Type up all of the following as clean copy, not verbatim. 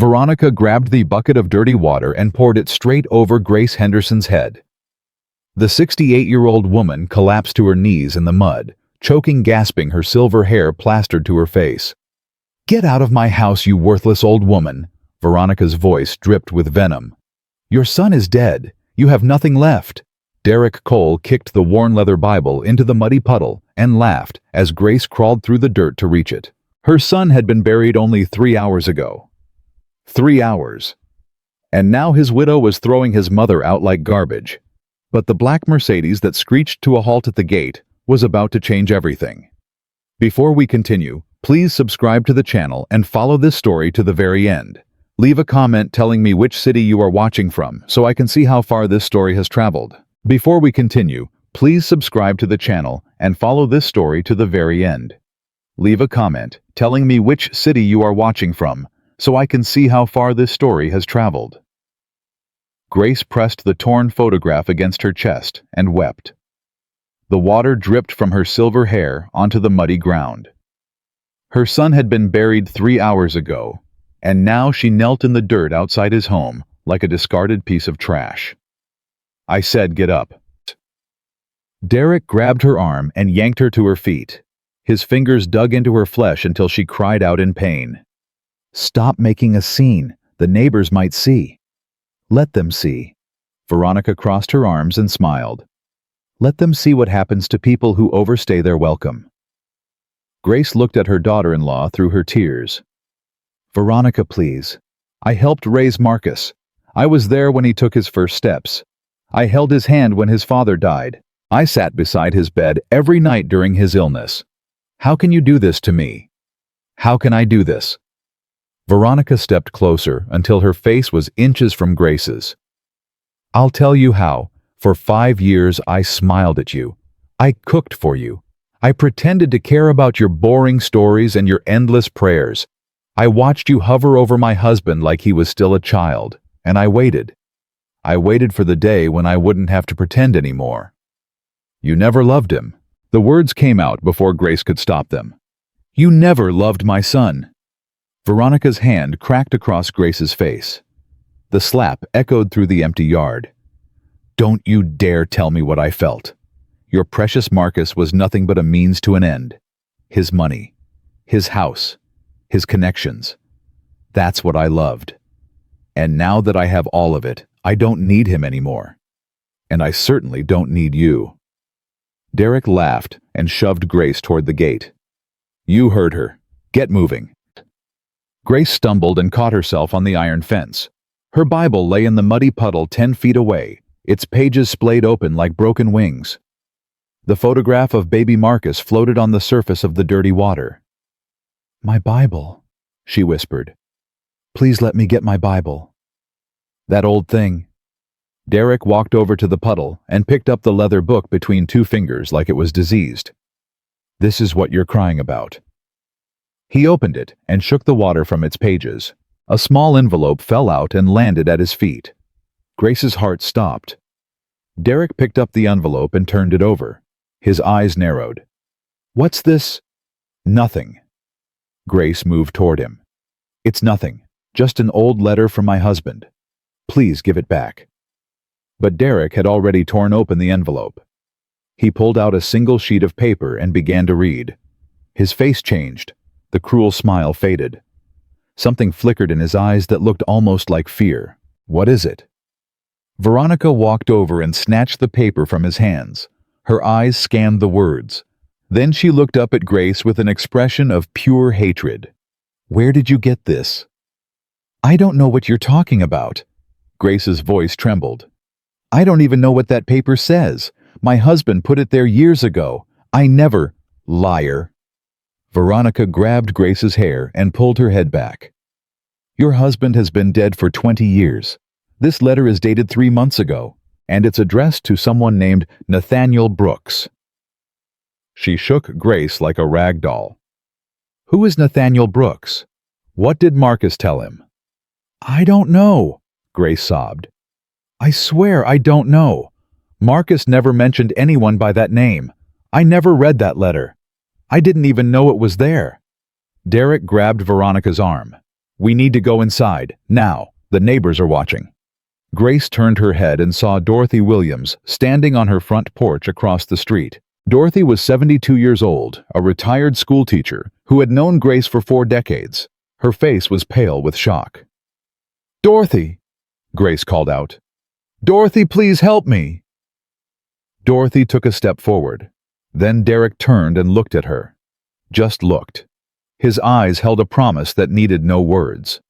Veronica grabbed the bucket of dirty water and poured it straight over Grace Henderson's head. The 68-year-old woman collapsed to her knees in the mud, choking, gasping, her silver hair plastered to her face. "Get out of my house, you worthless old woman!" Veronica's voice dripped with venom. "Your son is dead. You have nothing left." Derek Cole kicked the worn leather Bible into the muddy puddle and laughed as Grace crawled through the dirt to reach it. Her son had been buried only 3 hours ago. 3 hours. And now his widow was throwing his mother out like garbage. But the black Mercedes that screeched to a halt at the gate was about to change everything. Before we continue, please subscribe to the channel and follow this story to the very end. Leave a comment telling me which city you are watching from so I can see how far this story has traveled. Before we continue, please subscribe to the channel and follow this story to the very end. Leave a comment telling me which city you are watching from so I can see how far this story has traveled. Grace pressed the torn photograph against her chest and wept. The water dripped from her silver hair onto the muddy ground. Her son had been buried 3 hours ago, and now she knelt in the dirt outside his home like a discarded piece of trash. "I said get up." Derek grabbed her arm and yanked her to her feet. His fingers dug into her flesh until she cried out in pain. "Stop making a scene. The neighbors might see." "Let them see." Veronica crossed her arms and smiled. "Let them see what happens to people who overstay their welcome." Grace looked at her daughter-in-law through her tears. "Veronica, please. I helped raise Marcus. I was there when he took his first steps. I held his hand when his father died. I sat beside his bed every night during his illness. How can you do this to me? How can I do this?" Veronica stepped closer until her face was inches from Grace's. "I'll tell you how. For 5 years I smiled at you. I cooked for you. I pretended to care about your boring stories and your endless prayers. I watched you hover over my husband like he was still a child, and I waited. I waited for the day when I wouldn't have to pretend anymore." "You never loved him." The words came out before Grace could stop them. "You never loved my son." Veronica's hand cracked across Grace's face. The slap echoed through the empty yard. "Don't you dare tell me what I felt. Your precious Marcus was nothing but a means to an end. His money, his house, his connections. That's what I loved. And now that I have all of it, I don't need him anymore. And I certainly don't need you." Derek laughed and shoved Grace toward the gate. "You heard her. Get moving." Grace stumbled and caught herself on the iron fence. Her Bible lay in the muddy puddle 10 feet away, its pages splayed open like broken wings. The photograph of baby Marcus floated on the surface of the dirty water. "My Bible," she whispered. "Please let me get my Bible." "That old thing." Derek walked over to the puddle and picked up the leather book between 2 fingers like it was diseased. "This is what you're crying about." He opened it and shook the water from its pages. A small envelope fell out and landed at his feet. Grace's heart stopped. Derek picked up the envelope and turned it over. His eyes narrowed. "What's this?" "Nothing." Grace moved toward him. "It's nothing. Just an old letter from my husband. Please give it back." But Derek had already torn open the envelope. He pulled out a single sheet of paper and began to read. His face changed. The cruel smile faded. Something flickered in his eyes that looked almost like fear. "What is it?" Veronica walked over and snatched the paper from his hands. Her eyes scanned the words. Then she looked up at Grace with an expression of pure hatred. "Where did you get this?" "I don't know what you're talking about." Grace's voice trembled. "I don't even know what that paper says. My husband put it there years ago. I never—" "Liar." Veronica grabbed Grace's hair and pulled her head back. "Your husband has been dead for 20 years. This letter is dated 3 months ago, and it's addressed to someone named Nathaniel Brooks." She shook Grace like a rag doll. "Who is Nathaniel Brooks? What did Marcus tell him?" "I don't know," Grace sobbed. "I swear I don't know. Marcus never mentioned anyone by that name. I never read that letter. I didn't even know it was there." Derek grabbed Veronica's arm. We need to go inside, now. The neighbors are watching. Grace turned her head and saw Dorothy Williams standing on her front porch across the street. Dorothy was 72 years old, a retired schoolteacher who had known Grace for 4 decades. Her face was pale with shock. "Dorothy!" Grace called out. "Dorothy, please help me!" Dorothy took a step forward. Then Derek turned and looked at her. Just looked. His eyes held a promise that needed no words.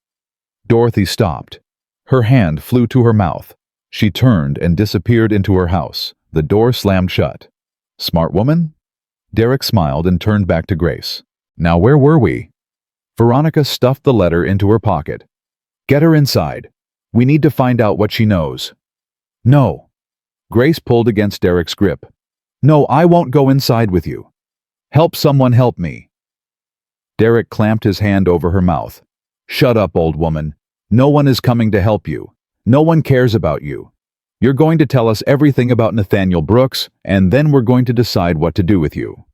Dorothy stopped. Her hand flew to her mouth. She turned and disappeared into her house. The door slammed shut. "Smart woman?" Derek smiled and turned back to Grace. "Now where were we?" Veronica stuffed the letter into her pocket. "Get her inside. We need to find out what she knows." "No." Grace pulled against Derek's grip. "No, I won't go inside with you. Help someone help me." Derek clamped his hand over her mouth. "Shut up, old woman. No one is coming to help you. No one cares about you. You're going to tell us everything about Nathaniel Brooks, and then we're going to decide what to do with you."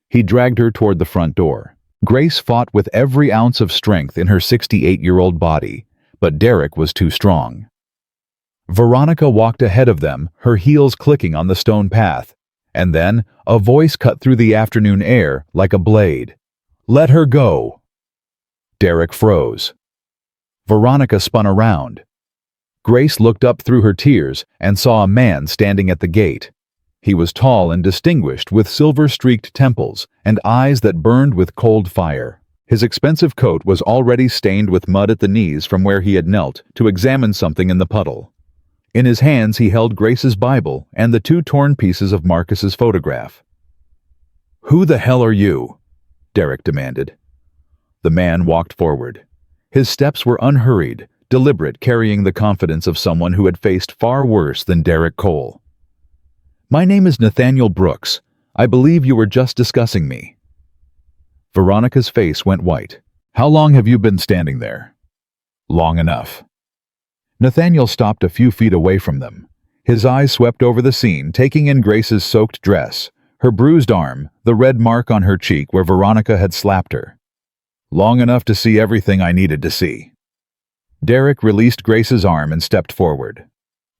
He dragged her toward the front door. Grace fought with every ounce of strength in her 68-year-old body, but Derek was too strong. Veronica walked ahead of them, her heels clicking on the stone path, and then a voice cut through the afternoon air like a blade. "Let her go!" Derek froze. Veronica spun around. Grace looked up through her tears and saw a man standing at the gate. He was tall and distinguished, with silver-streaked temples and eyes that burned with cold fire. His expensive coat was already stained with mud at the knees from where he had knelt to examine something in the puddle. In his hands he held Grace's Bible and the 2 torn pieces of Marcus's photograph. "Who the hell are you?" Derek demanded. The man walked forward. His steps were unhurried, deliberate, carrying the confidence of someone who had faced far worse than Derek Cole. "My name is Nathaniel Brooks. I believe you were just discussing me." Veronica's face went white. "How long have you been standing there?" "Long enough." Nathaniel stopped a few feet away from them. His eyes swept over the scene, taking in Grace's soaked dress, her bruised arm, the red mark on her cheek where Veronica had slapped her. "Long enough to see everything I needed to see." Derek released Grace's arm and stepped forward.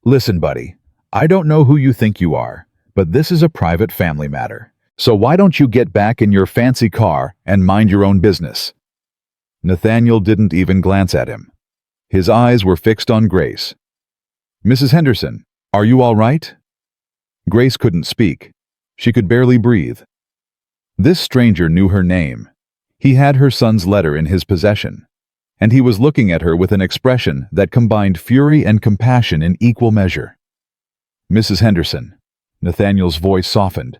"Listen, buddy, I don't know who you think you are, but this is a private family matter. So why don't you get back in your fancy car and mind your own business?" Nathaniel didn't even glance at him. His eyes were fixed on Grace. "Mrs. Henderson, are you all right?" Grace couldn't speak. She could barely breathe. This stranger knew her name. He had her son's letter in his possession, and he was looking at her with an expression that combined fury and compassion in equal measure. "Mrs. Henderson," Nathaniel's voice softened.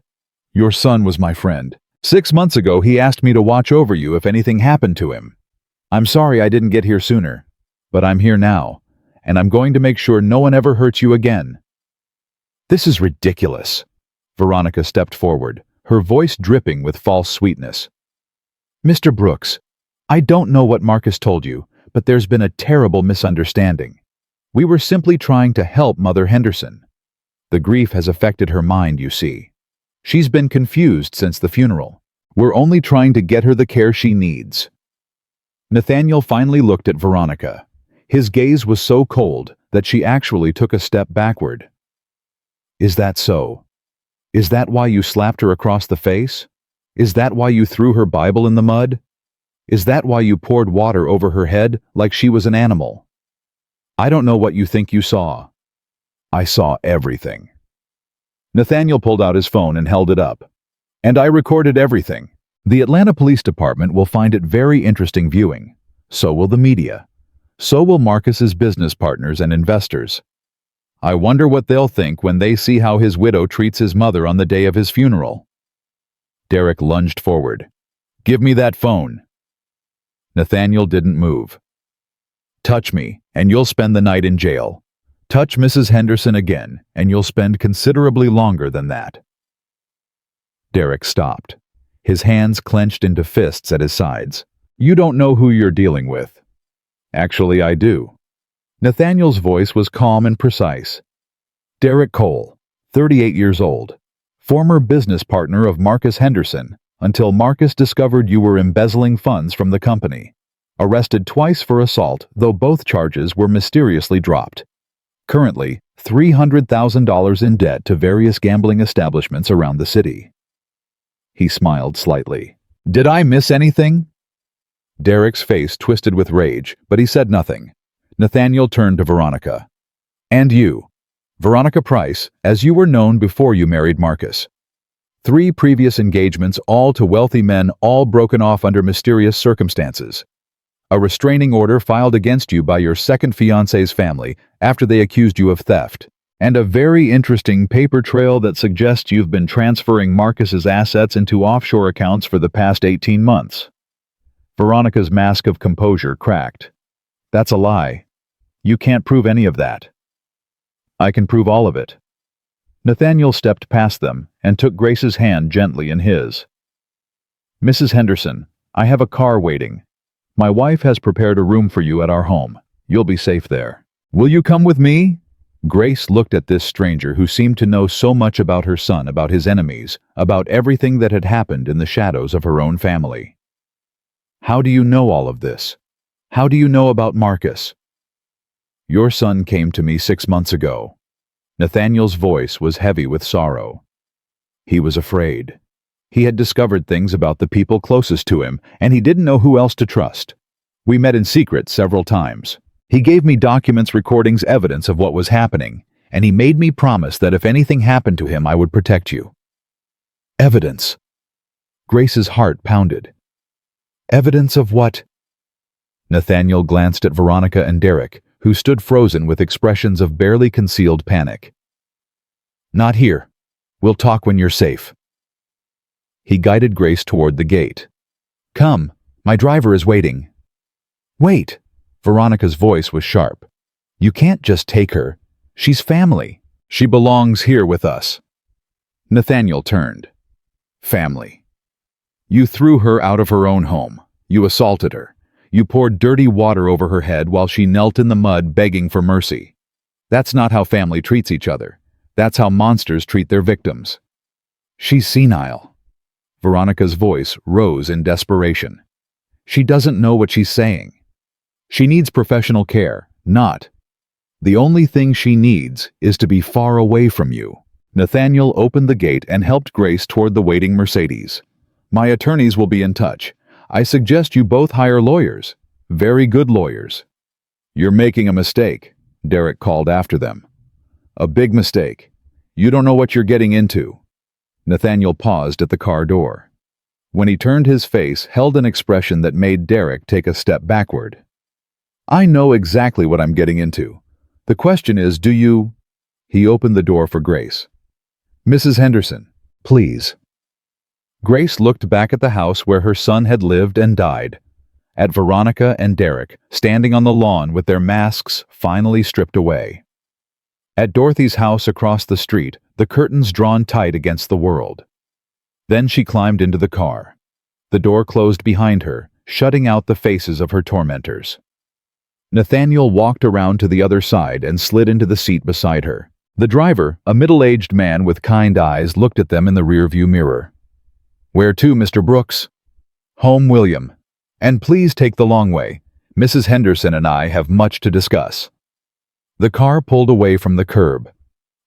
"Your son was my friend. 6 months ago he asked me to watch over you if anything happened to him. I'm sorry I didn't get here sooner, but I'm here now, and I'm going to make sure no one ever hurts you again." "This is ridiculous." Veronica stepped forward, her voice dripping with false sweetness. "Mr. Brooks, I don't know what Marcus told you, but there's been a terrible misunderstanding. We were simply trying to help Mother Henderson. The grief has affected her mind, you see. She's been confused since the funeral. We're only trying to get her the care she needs." Nathaniel finally looked at Veronica. His gaze was so cold that she actually took a step backward. "Is that so? Is that why you slapped her across the face? Is that why you threw her Bible in the mud? Is that why you poured water over her head like she was an animal? I don't know what you think you saw. I saw everything." Nathaniel pulled out his phone and held it up. "And I recorded everything. The Atlanta Police Department will find it very interesting viewing. So will the media. So will Marcus's business partners and investors. I wonder what they'll think when they see how his widow treats his mother on the day of his funeral." Derek lunged forward. "Give me that phone." Nathaniel didn't move. "Touch me, and you'll spend the night in jail. Touch Mrs. Henderson again, and you'll spend considerably longer than that." Derek stopped. His hands clenched into fists at his sides. "You don't know who you're dealing with." "Actually, I do." Nathaniel's voice was calm and precise. "Derek Cole, 38 years old, former business partner of Marcus Henderson, until Marcus discovered you were embezzling funds from the company. Arrested twice for assault, though both charges were mysteriously dropped. Currently, $300,000 in debt to various gambling establishments around the city. He smiled slightly. Did I miss anything? Derek's face twisted with rage, but he said nothing. Nathaniel turned to Veronica. And you, Veronica Price, as you were known before you married Marcus. 3 previous engagements, all to wealthy men, all broken off under mysterious circumstances. A restraining order filed against you by your second fiancé's family after they accused you of theft. And a very interesting paper trail that suggests you've been transferring Marcus's assets into offshore accounts for the past 18 months. Veronica's mask of composure cracked. That's a lie. You can't prove any of that. I can prove all of it. Nathaniel stepped past them and took Grace's hand gently in his. Mrs. Henderson, I have a car waiting. My wife has prepared a room for you at our home. You'll be safe there. Will you come with me? Grace looked at this stranger who seemed to know so much about her son, about his enemies, about everything that had happened in the shadows of her own family. How do you know all of this? How do you know about Marcus? Your son came to me 6 months ago. Nathaniel's voice was heavy with sorrow. He was afraid. He had discovered things about the people closest to him, and he didn't know who else to trust. We met in secret several times. He gave me documents, recordings, evidence of what was happening, and he made me promise that if anything happened to him, I would protect you. Evidence. Grace's heart pounded. Evidence of what? Nathaniel glanced at Veronica and Derek, who stood frozen with expressions of barely concealed panic. Not here. We'll talk when you're safe. He guided Grace toward the gate. Come, my driver is waiting. Wait. Veronica's voice was sharp. You can't just take her. She's family. She belongs here with us. Nathaniel turned. Family. You threw her out of her own home. You assaulted her. You poured dirty water over her head while she knelt in the mud begging for mercy. That's not how family treats each other. That's how monsters treat their victims. She's senile. Veronica's voice rose in desperation. She doesn't know what she's saying. She needs professional care, not. The only thing she needs is to be far away from you. Nathaniel opened the gate and helped Grace toward the waiting Mercedes. My attorneys will be in touch. I suggest you both hire lawyers. Very good lawyers. You're making a mistake, Derek called after them. A big mistake. You don't know what you're getting into. Nathaniel paused at the car door. When he turned, his face held an expression that made Derek take a step backward. I know exactly what I'm getting into. The question is, do you... He opened the door for Grace. Mrs. Henderson, please. Grace looked back at the house where her son had lived and died, at Veronica and Derek standing on the lawn with their masks finally stripped away. At Dorothy's house across the street, the curtains drawn tight against the world. Then she climbed into the car. The door closed behind her, shutting out the faces of her tormentors. Nathaniel walked around to the other side and slid into the seat beside her. The driver, a middle-aged man with kind eyes, looked at them in the rearview mirror. Where to, Mr. Brooks? Home, William. And please take the long way. Mrs. Henderson and I have much to discuss. The car pulled away from the curb.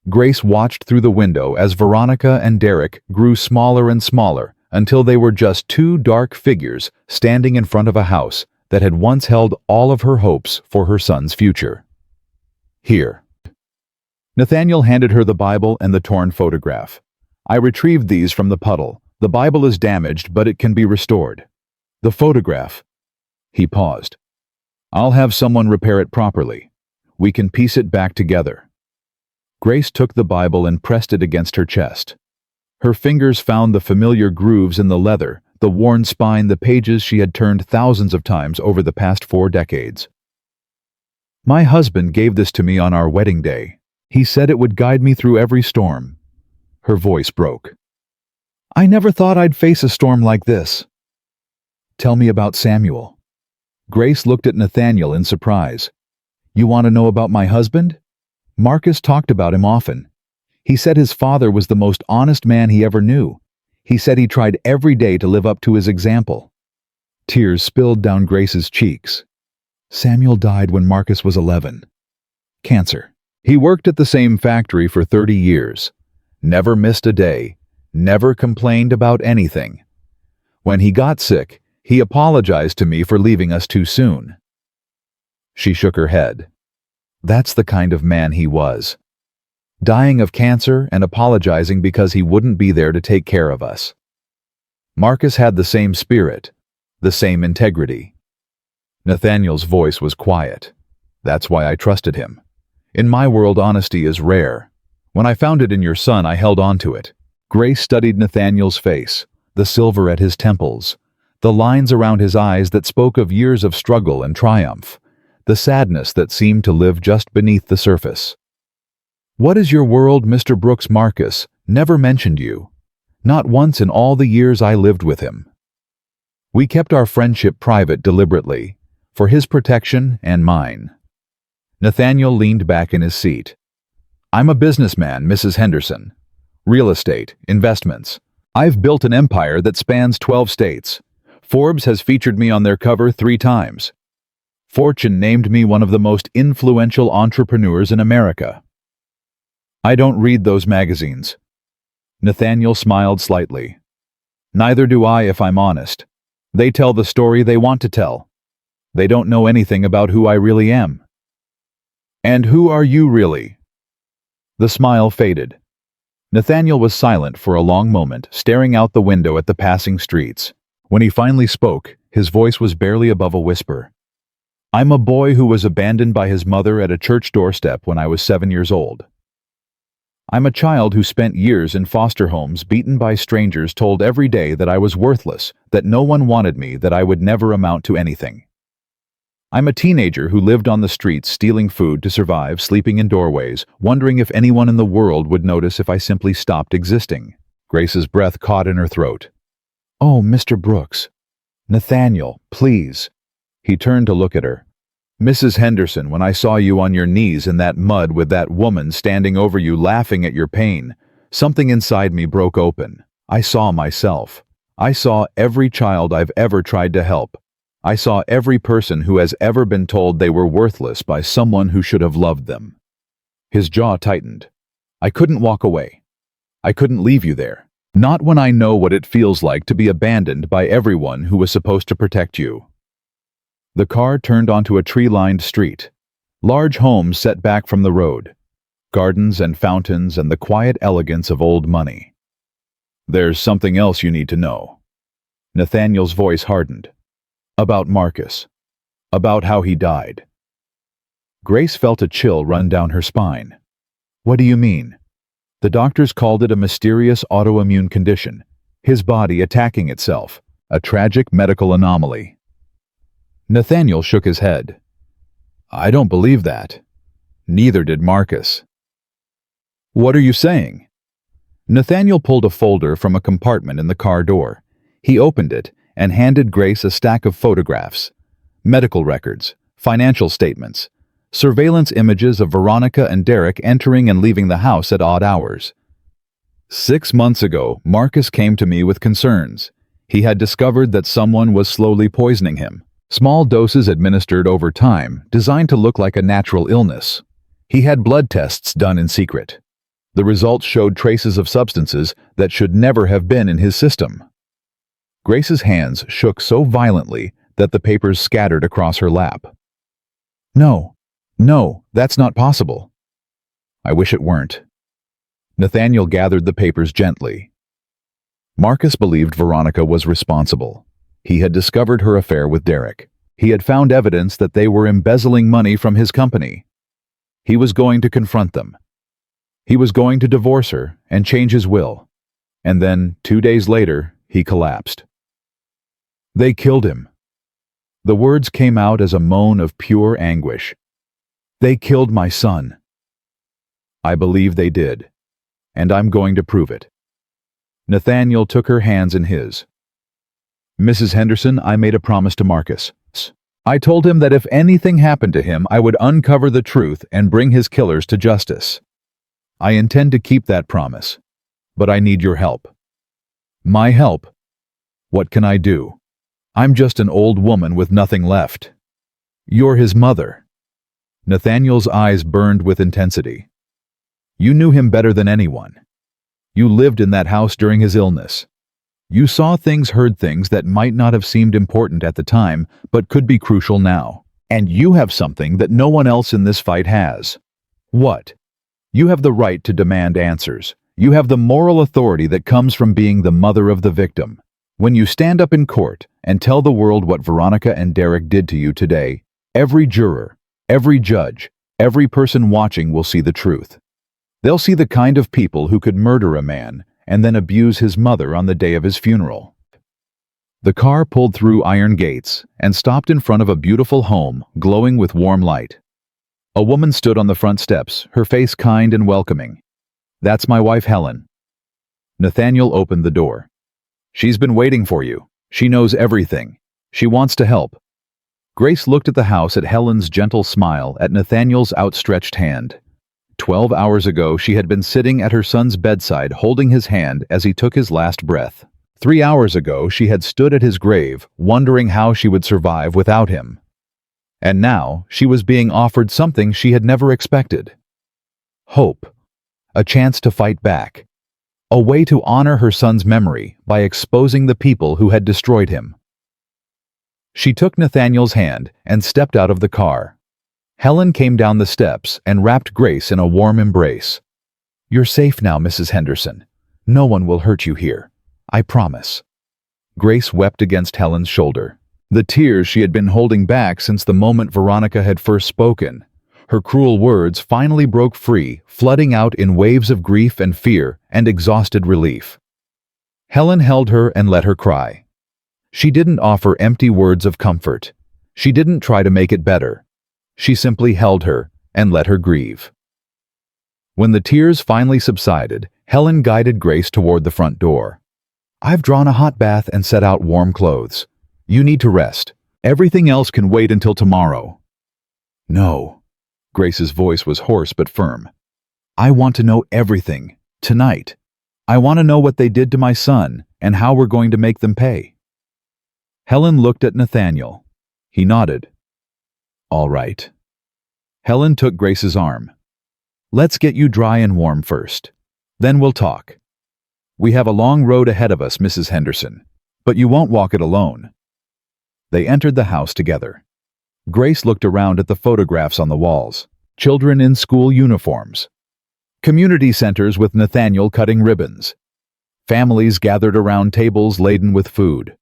Grace watched through the window as Veronica and Derek grew smaller and smaller until they were just 2 dark figures standing in front of a house that had once held all of her hopes for her son's future. Here. Nathaniel handed her the Bible and the torn photograph. I retrieved these from the puddle. The Bible is damaged, but it can be restored. The photograph. He paused. I'll have someone repair it properly. We can piece it back together. Grace took the Bible and pressed it against her chest. Her fingers found the familiar grooves in the leather, the worn spine, the pages she had turned thousands of times over the past 4 decades. My husband gave this to me on our wedding day. He said it would guide me through every storm. Her voice broke. I never thought I'd face a storm like this. Tell me about Samuel. Grace looked at Nathaniel in surprise. You want to know about my husband? Marcus talked about him often. He said his father was the most honest man he ever knew. He said he tried every day to live up to his example. Tears spilled down Grace's cheeks. Samuel died when Marcus was 11. Cancer. He worked at the same factory for 30 years. Never missed a day. Never complained about anything. When he got sick, he apologized to me for leaving us too soon. She shook her head. That's the kind of man he was. Dying of cancer and apologizing because he wouldn't be there to take care of us. Marcus had the same spirit, the same integrity. Nathaniel's voice was quiet. That's why I trusted him. In my world, honesty is rare. When I found it in your son, I held on to it. Grace studied Nathaniel's face, the silver at his temples, the lines around his eyes that spoke of years of struggle and triumph, the sadness that seemed to live just beneath the surface. What is your world, Mr. Brooks? Marcus never mentioned you. Not once in all the years I lived with him. We kept our friendship private deliberately, for his protection and mine. Nathaniel leaned back in his seat. I'm a businessman, Mrs. Henderson. Real estate, investments. I've built an empire that spans 12 states. Forbes has featured me on their cover 3 times. Fortune named me one of the most influential entrepreneurs in America. I don't read those magazines. Nathaniel smiled slightly. Neither do I, if I'm honest. They tell the story they want to tell. They don't know anything about who I really am. And who are you really? The smile faded. Nathaniel was silent for a long moment, staring out the window at the passing streets. When he finally spoke, his voice was barely above a whisper. I'm a boy who was abandoned by his mother at a church doorstep when I was 7 years old. I'm a child who spent years in foster homes, beaten by strangers, told every day that I was worthless, that no one wanted me, that I would never amount to anything. I'm a teenager who lived on the streets, stealing food to survive, sleeping in doorways, wondering if anyone in the world would notice if I simply stopped existing. Grace's breath caught in her throat. Oh, Mr. Brooks. Nathaniel, please. He turned to look at her. Mrs. Henderson, when I saw you on your knees in that mud with that woman standing over you laughing at your pain, something inside me broke open. I saw myself. I saw every child I've ever tried to help. I saw every person who has ever been told they were worthless by someone who should have loved them. His jaw tightened. I couldn't walk away. I couldn't leave you there. Not when I know what it feels like to be abandoned by everyone who was supposed to protect you. The car turned onto a tree-lined street. Large homes set back from the road. Gardens and fountains and the quiet elegance of old money. There's something else you need to know. Nathaniel's voice hardened. About Marcus. About how he died. Grace felt a chill run down her spine. What do you mean? The doctors called it a mysterious autoimmune condition. His body attacking itself. A tragic medical anomaly. Nathaniel shook his head. I don't believe that. Neither did Marcus. What are you saying? Nathaniel pulled a folder from a compartment in the car door. He opened it and handed Grace a stack of photographs, medical records, financial statements, surveillance images of Veronica and Derek entering and leaving the house at odd hours. 6 months ago, Marcus came to me with concerns. He had discovered that someone was slowly poisoning him. Small doses administered over time, designed to look like a natural illness. He had blood tests done in secret. The results showed traces of substances that should never have been in his system. Grace's hands shook so violently that the papers scattered across her lap. No, that's not possible. I wish it weren't. Nathaniel gathered the papers gently. Marcus believed Veronica was responsible. He had discovered her affair with Derek. He had found evidence that they were embezzling money from his company. He was going to confront them. He was going to divorce her and change his will. And then, 2 days later, he collapsed. They killed him. The words came out as a moan of pure anguish. They killed my son. I believe they did, and I'm going to prove it. Nathaniel took her hands in his. Mrs. Henderson, I made a promise to Marcus. I told him that if anything happened to him, I would uncover the truth and bring his killers to justice. I intend to keep that promise, but I need your help. My help? What can I do? I'm just an old woman with nothing left. You're his mother. Nathaniel's eyes burned with intensity. You knew him better than anyone. You lived in that house during his illness. You saw things, heard things that might not have seemed important at the time, but could be crucial now. And you have something that no one else in this fight has. What? You have the right to demand answers. You have the moral authority that comes from being the mother of the victim. When you stand up in court and tell the world what Veronica and Derek did to you today, every juror, every judge, every person watching will see the truth. They'll see the kind of people who could murder a man and then abuse his mother on the day of his funeral. The car pulled through iron gates and stopped in front of a beautiful home glowing with warm light. A woman stood on the front steps, her face kind and welcoming. That's my wife, Helen. Nathaniel opened the door. She's been waiting for you. She knows everything. She wants to help. Grace looked at the house, at Helen's gentle smile, at Nathaniel's outstretched hand. 12 hours ago, she had been sitting at her son's bedside holding his hand as he took his last breath. 3 hours ago, she had stood at his grave, wondering how she would survive without him. And now, she was being offered something she had never expected. Hope. A chance to fight back. A way to honor her son's memory by exposing the people who had destroyed him. She took Nathaniel's hand and stepped out of the car. Helen came down the steps and wrapped Grace in a warm embrace. You're safe now, Mrs. Henderson. No one will hurt you here. I promise. Grace wept against Helen's shoulder. The tears she had been holding back since the moment Veronica had first spoken. Her cruel words finally broke free, flooding out in waves of grief and fear and exhausted relief. Helen held her and let her cry. She didn't offer empty words of comfort. She didn't try to make it better. She simply held her and let her grieve. When the tears finally subsided, Helen guided Grace toward the front door. I've drawn a hot bath and set out warm clothes. You need to rest. Everything else can wait until tomorrow. No. Grace's voice was hoarse but firm. I want to know everything, tonight. I want to know what they did to my son and how we're going to make them pay. Helen looked at Nathaniel. He nodded. All right. Helen took Grace's arm. Let's get you dry and warm first. Then we'll talk. We have a long road ahead of us, Mrs. Henderson, but you won't walk it alone. They entered the house together. Grace looked around at the photographs on the walls. Children in school uniforms. Community centers with Nathaniel cutting ribbons. Families gathered around tables laden with food.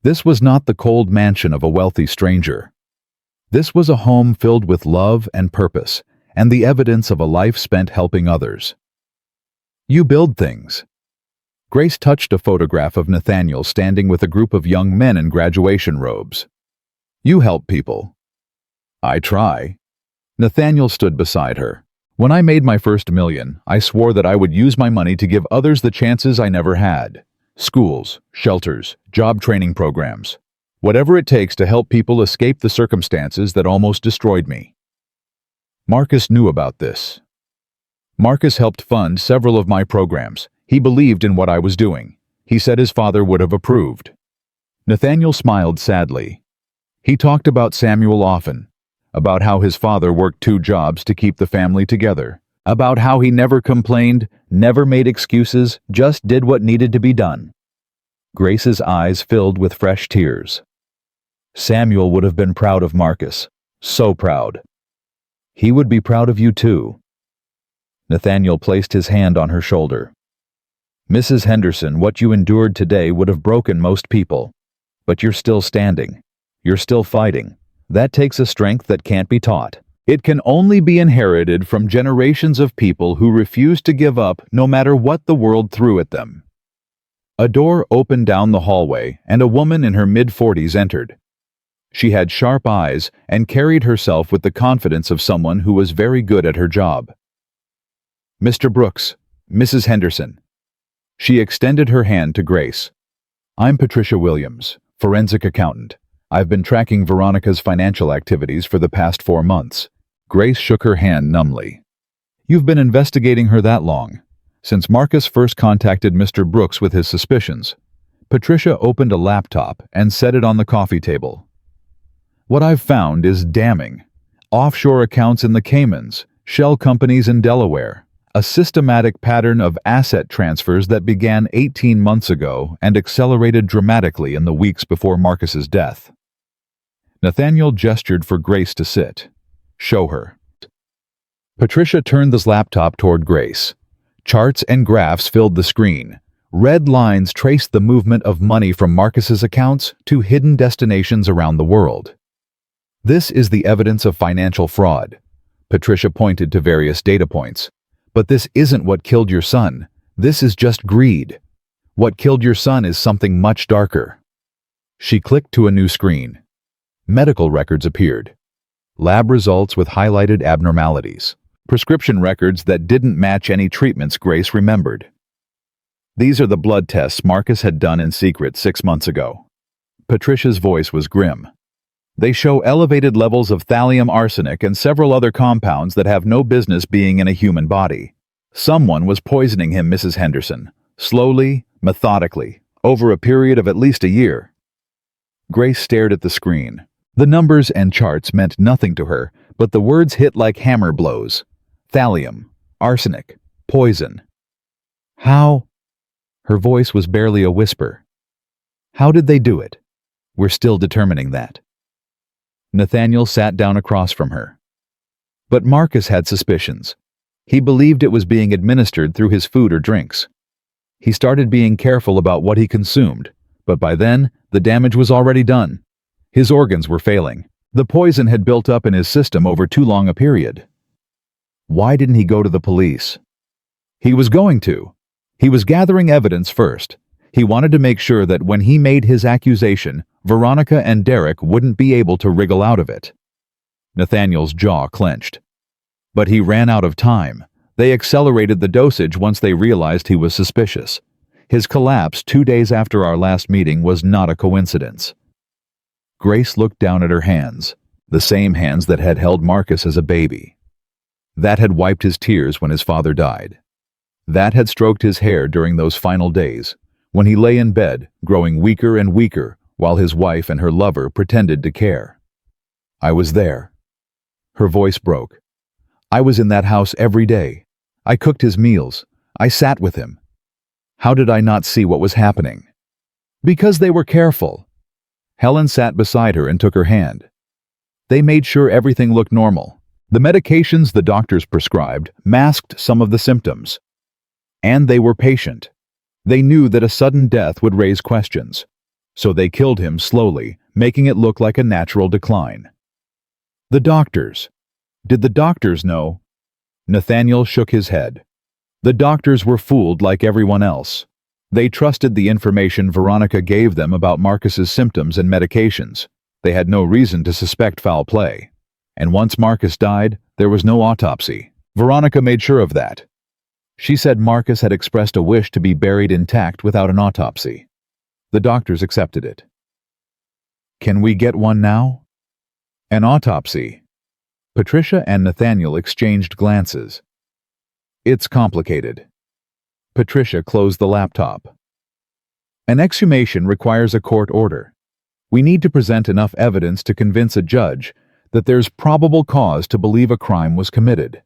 This was not the cold mansion of a wealthy stranger. This was a home filled with love and purpose, and the evidence of a life spent helping others. You build things. Grace touched a photograph of Nathaniel standing with a group of young men in graduation robes. You help people. I try. Nathaniel stood beside her. When I made my first million, I swore that I would use my money to give others the chances I never had. Schools, shelters, job training programs. Whatever it takes to help people escape the circumstances that almost destroyed me. Marcus knew about this. Marcus helped fund several of my programs. He believed in what I was doing. He said his father would have approved. Nathaniel smiled sadly. He talked about Samuel often, about how his father worked 2 jobs to keep the family together, about how he never complained, never made excuses, just did what needed to be done. Grace's eyes filled with fresh tears. Samuel would have been proud of Marcus, so proud. He would be proud of you too. Nathaniel placed his hand on her shoulder. Mrs. Henderson, what you endured today would have broken most people. But you're still standing. You're still fighting. That takes a strength that can't be taught. It can only be inherited from generations of people who refuse to give up no matter what the world threw at them. A door opened down the hallway and a woman in her mid-40s entered. She had sharp eyes and carried herself with the confidence of someone who was very good at her job. Mr. Brooks, Mrs. Henderson. She extended her hand to Grace. I'm Patricia Williams, forensic accountant. I've been tracking Veronica's financial activities for the past 4 months. Grace shook her hand numbly. You've been investigating her that long, since Marcus first contacted Mr. Brooks with his suspicions. Patricia opened a laptop and set it on the coffee table. What I've found is damning. Offshore accounts in the Caymans, shell companies in Delaware, a systematic pattern of asset transfers that began 18 months ago and accelerated dramatically in the weeks before Marcus's death. Nathaniel gestured for Grace to sit. Show her. Patricia turned the laptop toward Grace. Charts and graphs filled the screen. Red lines traced the movement of money from Marcus's accounts to hidden destinations around the world. This is the evidence of financial fraud. Patricia pointed to various data points. But this isn't what killed your son. This is just greed. What killed your son is something much darker. She clicked to a new screen. Medical records appeared. Lab results with highlighted abnormalities. Prescription records that didn't match any treatments Grace remembered. These are the blood tests Marcus had done in secret 6 months ago. Patricia's voice was grim. They show elevated levels of thallium arsenic and several other compounds that have no business being in a human body. Someone was poisoning him, Mrs. Henderson, slowly, methodically, over a period of at least a year. Grace stared at the screen. The numbers and charts meant nothing to her, but the words hit like hammer blows. Thallium, arsenic, poison. How? Her voice was barely a whisper. How did they do it? We're still determining that. Nathaniel sat down across from her. But Marcus had suspicions. He believed it was being administered through his food or drinks. He started being careful about what he consumed, but by then, the damage was already done. His organs were failing. The poison had built up in his system over too long a period. Why didn't he go to the police? He was going to. He was gathering evidence first. He wanted to make sure that when he made his accusation, Veronica and Derek wouldn't be able to wriggle out of it. Nathaniel's jaw clenched. But he ran out of time. They accelerated the dosage once they realized he was suspicious. His collapse 2 days after our last meeting was not a coincidence. Grace looked down at her hands, the same hands that had held Marcus as a baby. That had wiped his tears when his father died. That had stroked his hair during those final days, when he lay in bed, growing weaker and weaker, while his wife and her lover pretended to care. I was there. Her voice broke. I was in that house every day. I cooked his meals. I sat with him. How did I not see what was happening? Because they were careful. Helen sat beside her and took her hand. They made sure everything looked normal. The medications the doctors prescribed masked some of the symptoms. And they were patient. They knew that a sudden death would raise questions. So they killed him slowly, making it look like a natural decline. The doctors. Did the doctors know? Nathaniel shook his head. The doctors were fooled like everyone else. They trusted the information Veronica gave them about Marcus's symptoms and medications. They had no reason to suspect foul play. And once Marcus died, there was no autopsy. Veronica made sure of that. She said Marcus had expressed a wish to be buried intact without an autopsy. The doctors accepted it. Can we get one now? An autopsy. Patricia and Nathaniel exchanged glances. It's complicated. Patricia closed the laptop. An exhumation requires a court order. We need to present enough evidence to convince a judge that there's probable cause to believe a crime was committed.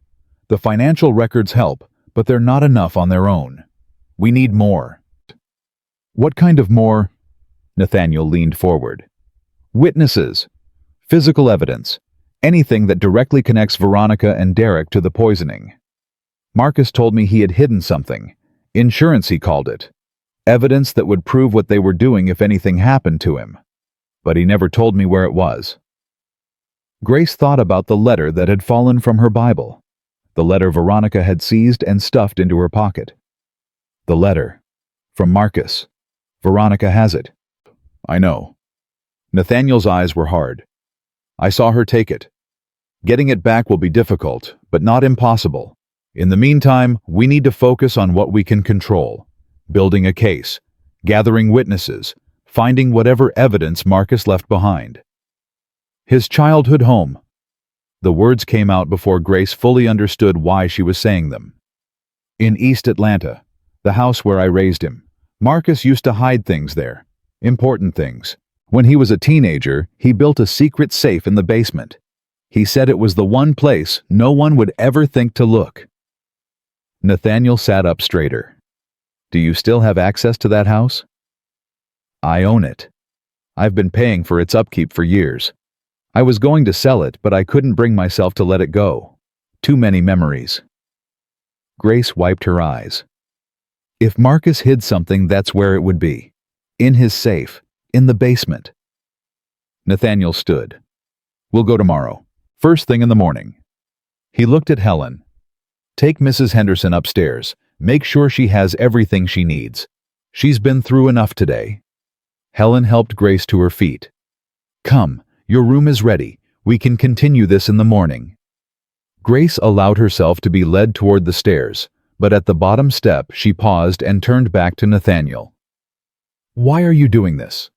The financial records help, but they're not enough on their own. We need more. What kind of more? Nathaniel leaned forward. Witnesses, physical evidence, anything that directly connects Veronica and Derek to the poisoning. Marcus told me he had hidden something. Insurance, he called it. Evidence that would prove what they were doing if anything happened to him. But he never told me where it was. Grace thought about the letter that had fallen from her Bible. The letter Veronica had seized and stuffed into her pocket. The letter. From Marcus. Veronica has it. I know. Nathaniel's eyes were hard. I saw her take it. Getting it back will be difficult, but not impossible. In the meantime, we need to focus on what we can control. Building a case, gathering witnesses, finding whatever evidence Marcus left behind. His childhood home. The words came out before Grace fully understood why she was saying them. In East Atlanta, the house where I raised him, Marcus used to hide things there. Important things. When he was a teenager, he built a secret safe in the basement. He said it was the one place no one would ever think to look. Nathaniel sat up straighter. Do you still have access to that house? I own it. I've been paying for its upkeep for years. I was going to sell it, but I couldn't bring myself to let it go. Too many memories. Grace wiped her eyes. If Marcus hid something, that's where it would be. In his safe. In the basement. Nathaniel stood. We'll go tomorrow. First thing in the morning. He looked at Helen. Take Mrs. Henderson upstairs. Make sure she has everything she needs. She's been through enough today. Helen helped Grace to her feet. Come, your room is ready. We can continue this in the morning. Grace allowed herself to be led toward the stairs, but at the bottom step she paused and turned back to Nathaniel. Why are you doing this?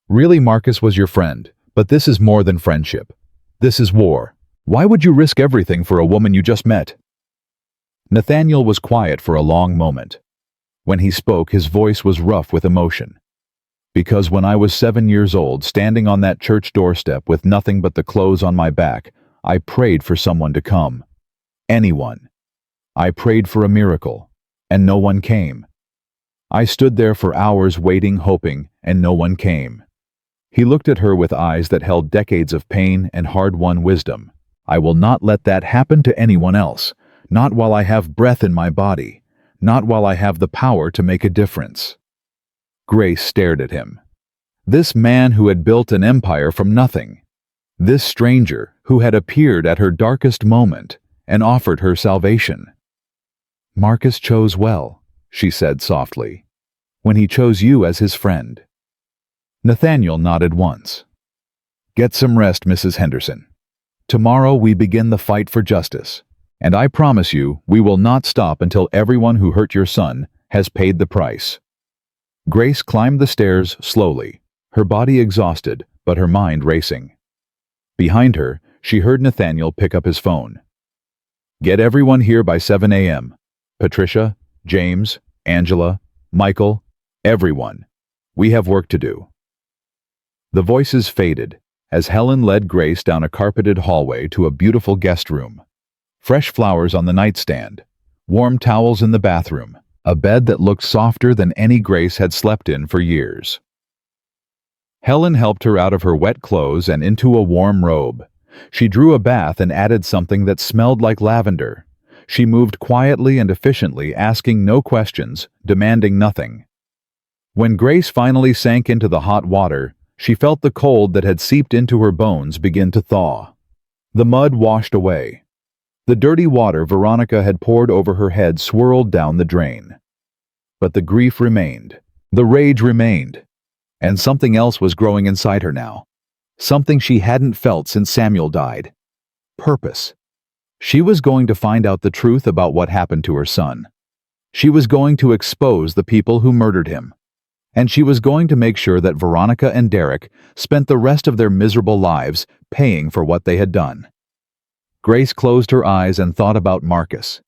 Really, Marcus was your friend, but this is more than friendship. This is war. Why would you risk everything for a woman you just met? Nathaniel was quiet for a long moment. When he spoke, his voice was rough with emotion. Because when I was 7 years old, standing on that church doorstep with nothing but the clothes on my back, I prayed for someone to come. Anyone. I prayed for a miracle, and no one came. I stood there for hours waiting, hoping, and no one came. He looked at her with eyes that held decades of pain and hard-won wisdom. I will not let that happen to anyone else, not while I have breath in my body, not while I have the power to make a difference. Grace stared at him. This man who had built an empire from nothing. This stranger who had appeared at her darkest moment and offered her salvation. Marcus chose well, she said softly, when he chose you as his friend. Nathaniel nodded once. Get some rest, Mrs. Henderson. Tomorrow we begin the fight for justice, and I promise you we will not stop until everyone who hurt your son has paid the price. Grace climbed the stairs slowly, her body exhausted, but her mind racing. Behind her, she heard Nathaniel pick up his phone. Get everyone here by 7 a.m. Patricia, James, Angela, Michael, everyone. We have work to do. The voices faded as Helen led Grace down a carpeted hallway to a beautiful guest room. Fresh flowers on the nightstand, warm towels in the bathroom, a bed that looked softer than any Grace had slept in for years. Helen helped her out of her wet clothes and into a warm robe. She drew a bath and added something that smelled like lavender. She moved quietly and efficiently, asking no questions, demanding nothing. When Grace finally sank into the hot water, she felt the cold that had seeped into her bones begin to thaw. The mud washed away. The dirty water Veronica had poured over her head swirled down the drain. But the grief remained. The rage remained. And something else was growing inside her now. Something she hadn't felt since Samuel died. Purpose. She was going to find out the truth about what happened to her son. She was going to expose the people who murdered him. And she was going to make sure that Veronica and Derek spent the rest of their miserable lives paying for what they had done. Grace closed her eyes and thought about Marcus.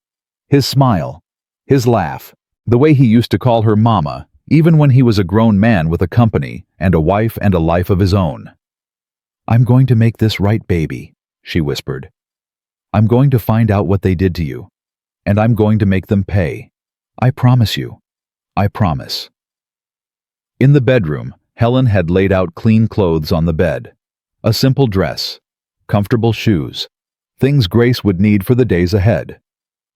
His smile, his laugh, the way he used to call her Mama, even when he was a grown man with a company and a wife and a life of his own. I'm going to make this right, baby, she whispered. I'm going to find out what they did to you, and I'm going to make them pay. I promise you. I promise. In the bedroom, Helen had laid out clean clothes on the bed. A simple dress, comfortable shoes, things Grace would need for the days ahead.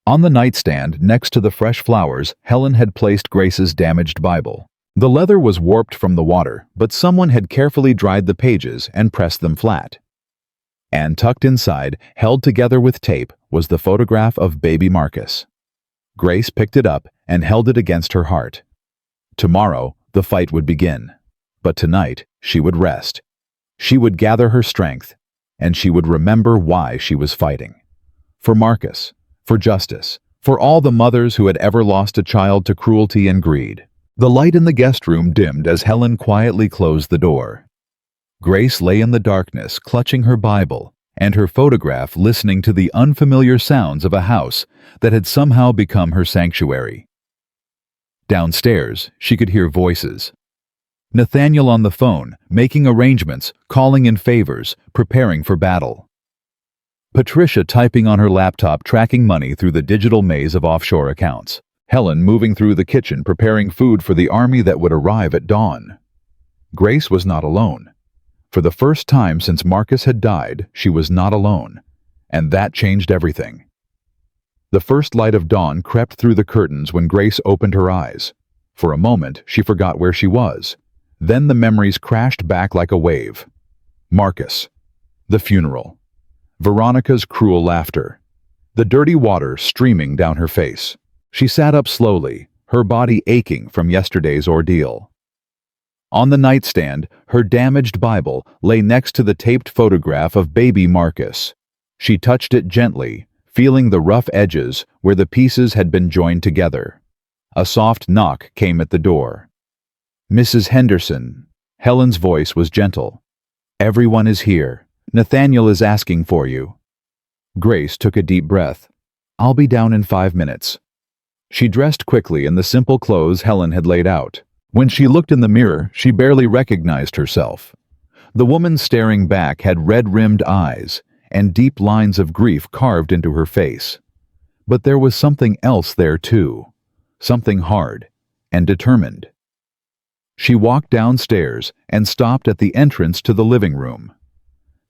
On the nightstand, next to the fresh flowers, Helen had placed Grace's damaged Bible. The leather was warped from the water, but someone had carefully dried the pages and pressed them flat. And tucked inside, held together with tape, was the photograph of baby Marcus. Grace picked it up and held it against her heart. Tomorrow, the fight would begin. But tonight, she would rest. She would gather her strength, and she would remember why she was fighting. For Marcus, for justice, for all the mothers who had ever lost a child to cruelty and greed. The light in the guest room dimmed as Helen quietly closed the door. Grace lay in the darkness, clutching her Bible and her photograph, listening to the unfamiliar sounds of a house that had somehow become her sanctuary. Downstairs, she could hear voices. Nathaniel on the phone, making arrangements, calling in favors, preparing for battle. Patricia typing on her laptop, tracking money through the digital maze of offshore accounts. Helen moving through the kitchen, preparing food for the army that would arrive at dawn. Grace was not alone. For the first time since Marcus had died, she was not alone, and that changed everything. The first light of dawn crept through the curtains when Grace opened her eyes. For a moment, she forgot where she was. Then the memories crashed back like a wave. Marcus. The funeral. Veronica's cruel laughter. The dirty water streaming down her face. She sat up slowly, her body aching from yesterday's ordeal. On the nightstand, her damaged Bible lay next to the taped photograph of baby Marcus. She touched it gently, feeling the rough edges where the pieces had been joined together. A soft knock came at the door. "Mrs. Henderson." Helen's voice was gentle. "Everyone is here. Nathaniel is asking for you." Grace took a deep breath. "I'll be down in 5 minutes." She dressed quickly in the simple clothes Helen had laid out. When she looked in the mirror, she barely recognized herself. The woman staring back had red-rimmed eyes and deep lines of grief carved into her face. But there was something else there too, something hard and determined. She walked downstairs and stopped at the entrance to the living room.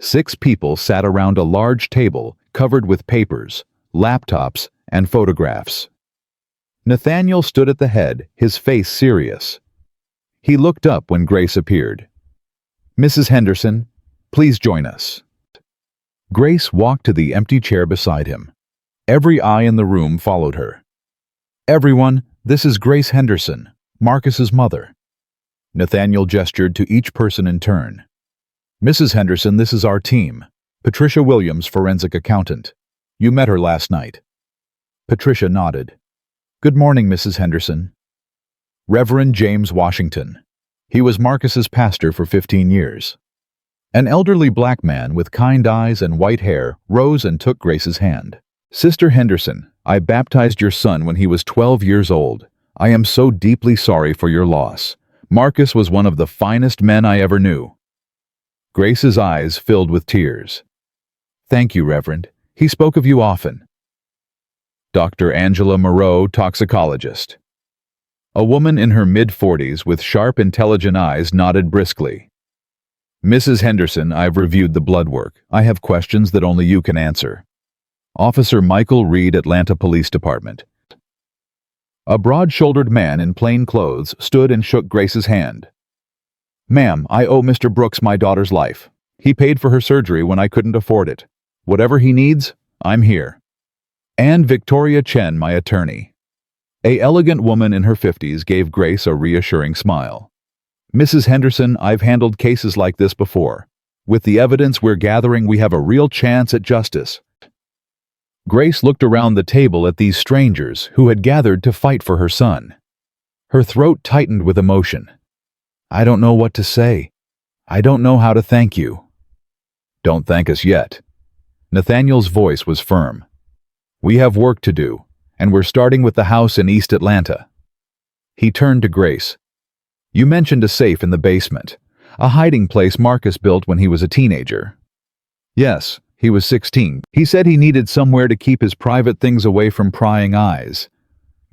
6 people sat around a large table covered with papers, laptops, and photographs. Nathaniel stood at the head, his face serious. He looked up when Grace appeared. "Mrs. Henderson, please join us." Grace walked to the empty chair beside him. Every eye in the room followed her. "Everyone, this is Grace Henderson, Marcus's mother." Nathaniel gestured to each person in turn. "Mrs. Henderson, this is our team. Patricia Williams, forensic accountant. You met her last night." Patricia nodded. "Good morning, Mrs. Henderson." Reverend James Washington. He was Marcus's pastor for 15 years. An elderly black man with kind eyes and white hair rose and took Grace's hand. "Sister Henderson, I baptized your son when he was 12 years old. I am so deeply sorry for your loss. Marcus was one of the finest men I ever knew." Grace's eyes filled with tears. "Thank you, Reverend. He spoke of you often." Dr. Angela Moreau, toxicologist. A woman in her mid-40s with sharp, intelligent eyes nodded briskly. "Mrs. Henderson, I've reviewed the blood work. I have questions that only you can answer." Officer Michael Reed, Atlanta Police Department. A broad-shouldered man in plain clothes stood and shook Grace's hand. "Ma'am, I owe Mr. Brooks my daughter's life. He paid for her surgery when I couldn't afford it. Whatever he needs, I'm here. And Victoria Chen, my attorney." A elegant woman in her 50s gave Grace a reassuring smile. "Mrs. Henderson, I've handled cases like this before. With the evidence we're gathering, we have a real chance at justice." Grace looked around the table at these strangers who had gathered to fight for her son. Her throat tightened with emotion. "I don't know what to say. I don't know how to thank you." "Don't thank us yet." Nathaniel's voice was firm. "We have work to do, and we're starting with the house in East Atlanta." He turned to Grace. "You mentioned a safe in the basement, a hiding place Marcus built when he was a teenager." "Yes, he was 16. He said he needed somewhere to keep his private things away from prying eyes."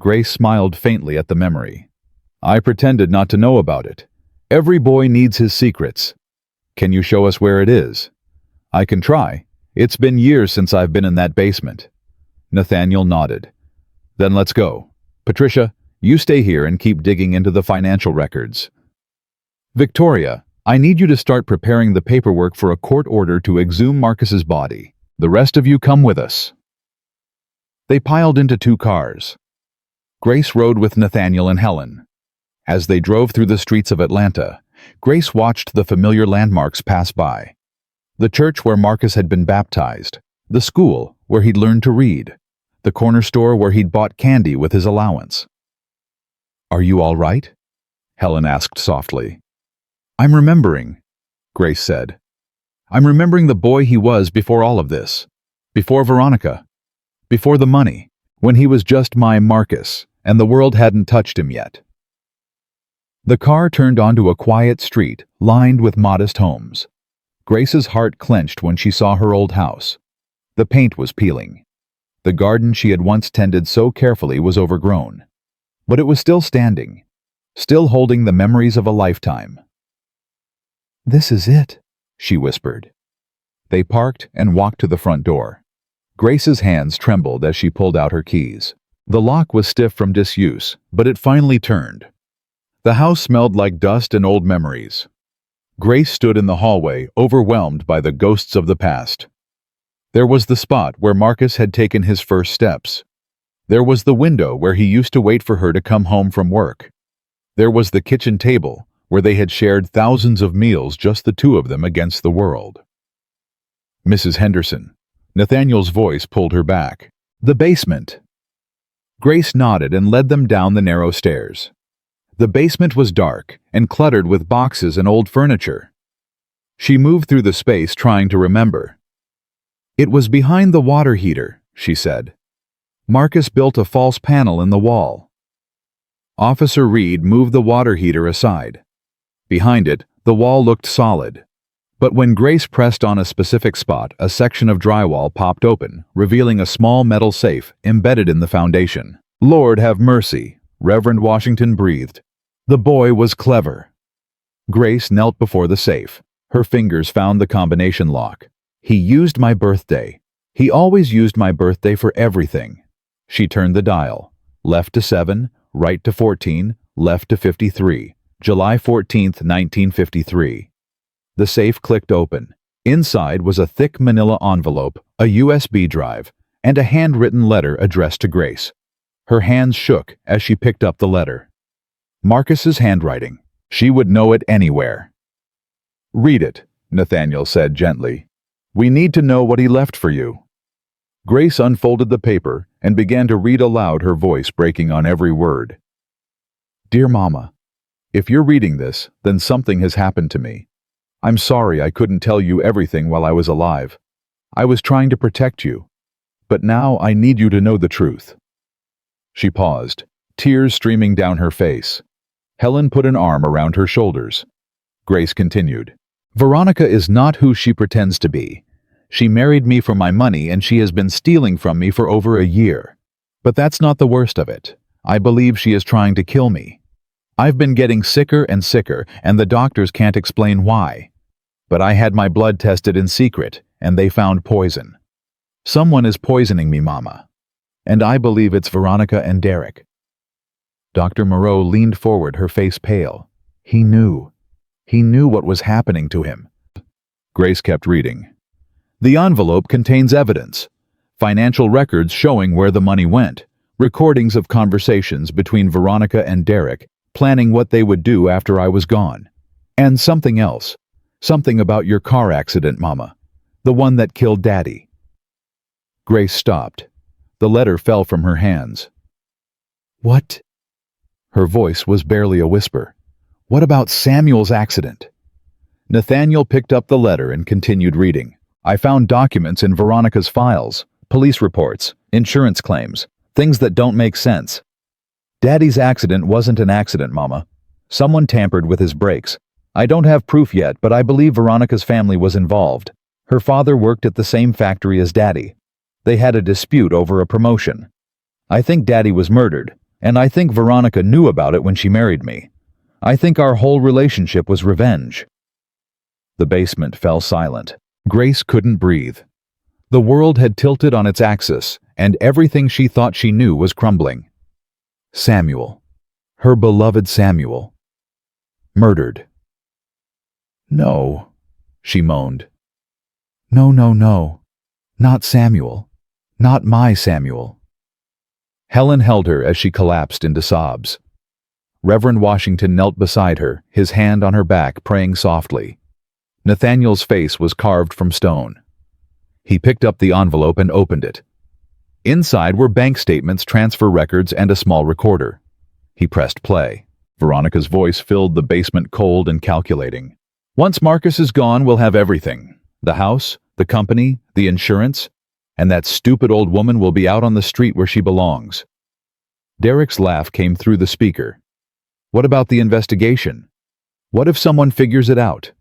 Grace smiled faintly at the memory. "I pretended not to know about it. Every boy needs his secrets. Can you show us where it is?" "I can try. It's been years since I've been in that basement." Nathaniel nodded. "Then let's go. Patricia, you stay here and keep digging into the financial records. Victoria, I need you to start preparing the paperwork for a court order to exhume Marcus's body. The rest of you come with us." They piled into 2 cars. Grace rode with Nathaniel and Helen. As they drove through the streets of Atlanta, Grace watched the familiar landmarks pass by. The church where Marcus had been baptized, the school where he'd learned to read, the corner store where he'd bought candy with his allowance. "Are you all right?" Helen asked softly. "I'm remembering," Grace said. "I'm remembering the boy he was before all of this, before Veronica, before the money, when he was just my Marcus, and the world hadn't touched him yet. The car turned onto a quiet street lined with modest homes. Grace's heart clenched when she saw her old house. The paint was peeling. The garden she had once tended so carefully was overgrown. But it was still standing, still holding the memories of a lifetime. "This is it," she whispered. They parked and walked to the front door. Grace's hands trembled as she pulled out her keys. The lock was stiff from disuse, but it finally turned. The house smelled like dust and old memories. Grace stood in the hallway, overwhelmed by the ghosts of the past. There was the spot where Marcus had taken his first steps. There was the window where he used to wait for her to come home from work. There was the kitchen table where they had shared thousands of meals, just the two of them against the world. "Mrs. Henderson," Nathaniel's voice pulled her back. "The basement." Grace nodded and led them down the narrow stairs. The basement was dark and cluttered with boxes and old furniture. She moved through the space trying to remember. "It was behind the water heater," she said. "Marcus built a false panel in the wall." Officer Reed moved the water heater aside. Behind it, the wall looked solid. But when Grace pressed on a specific spot, a section of drywall popped open, revealing a small metal safe embedded in the foundation. "Lord have mercy," Reverend Washington breathed. The boy was clever. Grace knelt before the safe. Her fingers found the combination lock. "He used my birthday. He always used my birthday for everything." She turned the dial. Left to 7, right to 14, left to 53. July 14th, 1953. The safe clicked open. Inside was a thick manila envelope, a USB drive, and a handwritten letter addressed to Grace. Her hands shook as she picked up the letter. Marcus's handwriting. She would know it anywhere. "Read it," Nathaniel said gently. "We need to know what he left for you." Grace unfolded the paper and began to read aloud, her voice breaking on every word. "Dear Mama, if you're reading this, then something has happened to me. I'm sorry I couldn't tell you everything while I was alive. I was trying to protect you. But now I need you to know the truth." She paused, tears streaming down her face. Helen put an arm around her shoulders. Grace continued. "Veronica is not who she pretends to be. She married me for my money and she has been stealing from me for over a year. But that's not the worst of it. I believe she is trying to kill me. I've been getting sicker and sicker, and the doctors can't explain why. But I had my blood tested in secret, and they found poison. Someone is poisoning me, Mama. And I believe it's Veronica and Derek." Dr. Moreau leaned forward, her face pale. He knew. He knew what was happening to him. Grace kept reading. "The envelope contains evidence. Financial records showing where the money went. Recordings of conversations between Veronica and Derek, planning what they would do after I was gone. And something else. Something about your car accident, Mama. The one that killed Daddy." Grace stopped. The letter fell from her hands. "What?" Her voice was barely a whisper. "What about Samuel's accident?" Nathaniel picked up the letter and continued reading. "I found documents in Veronica's files, police reports, insurance claims, things that don't make sense. Daddy's accident wasn't an accident, Mama. Someone tampered with his brakes. I don't have proof yet, but I believe Veronica's family was involved. Her father worked at the same factory as Daddy. They had a dispute over a promotion. I think Daddy was murdered, and I think Veronica knew about it when she married me. I think our whole relationship was revenge." The basement fell silent. Grace couldn't breathe. The world had tilted on its axis, and everything she thought she knew was crumbling. Samuel. Her beloved Samuel. Murdered. "No," she moaned. "No, no, no. Not Samuel. Not my Samuel." Helen held her as she collapsed into sobs. Reverend Washington knelt beside her, his hand on her back, praying softly. Nathaniel's face was carved from stone. He picked up the envelope and opened it. Inside were bank statements, transfer records, and a small recorder. He pressed play. Veronica's voice filled the basement, cold and calculating. "Once Marcus is gone, we'll have everything. The house, the company, the insurance, and that stupid old woman will be out on the street where she belongs." Derek's laugh came through the speaker. What about the investigation? What if someone figures it out?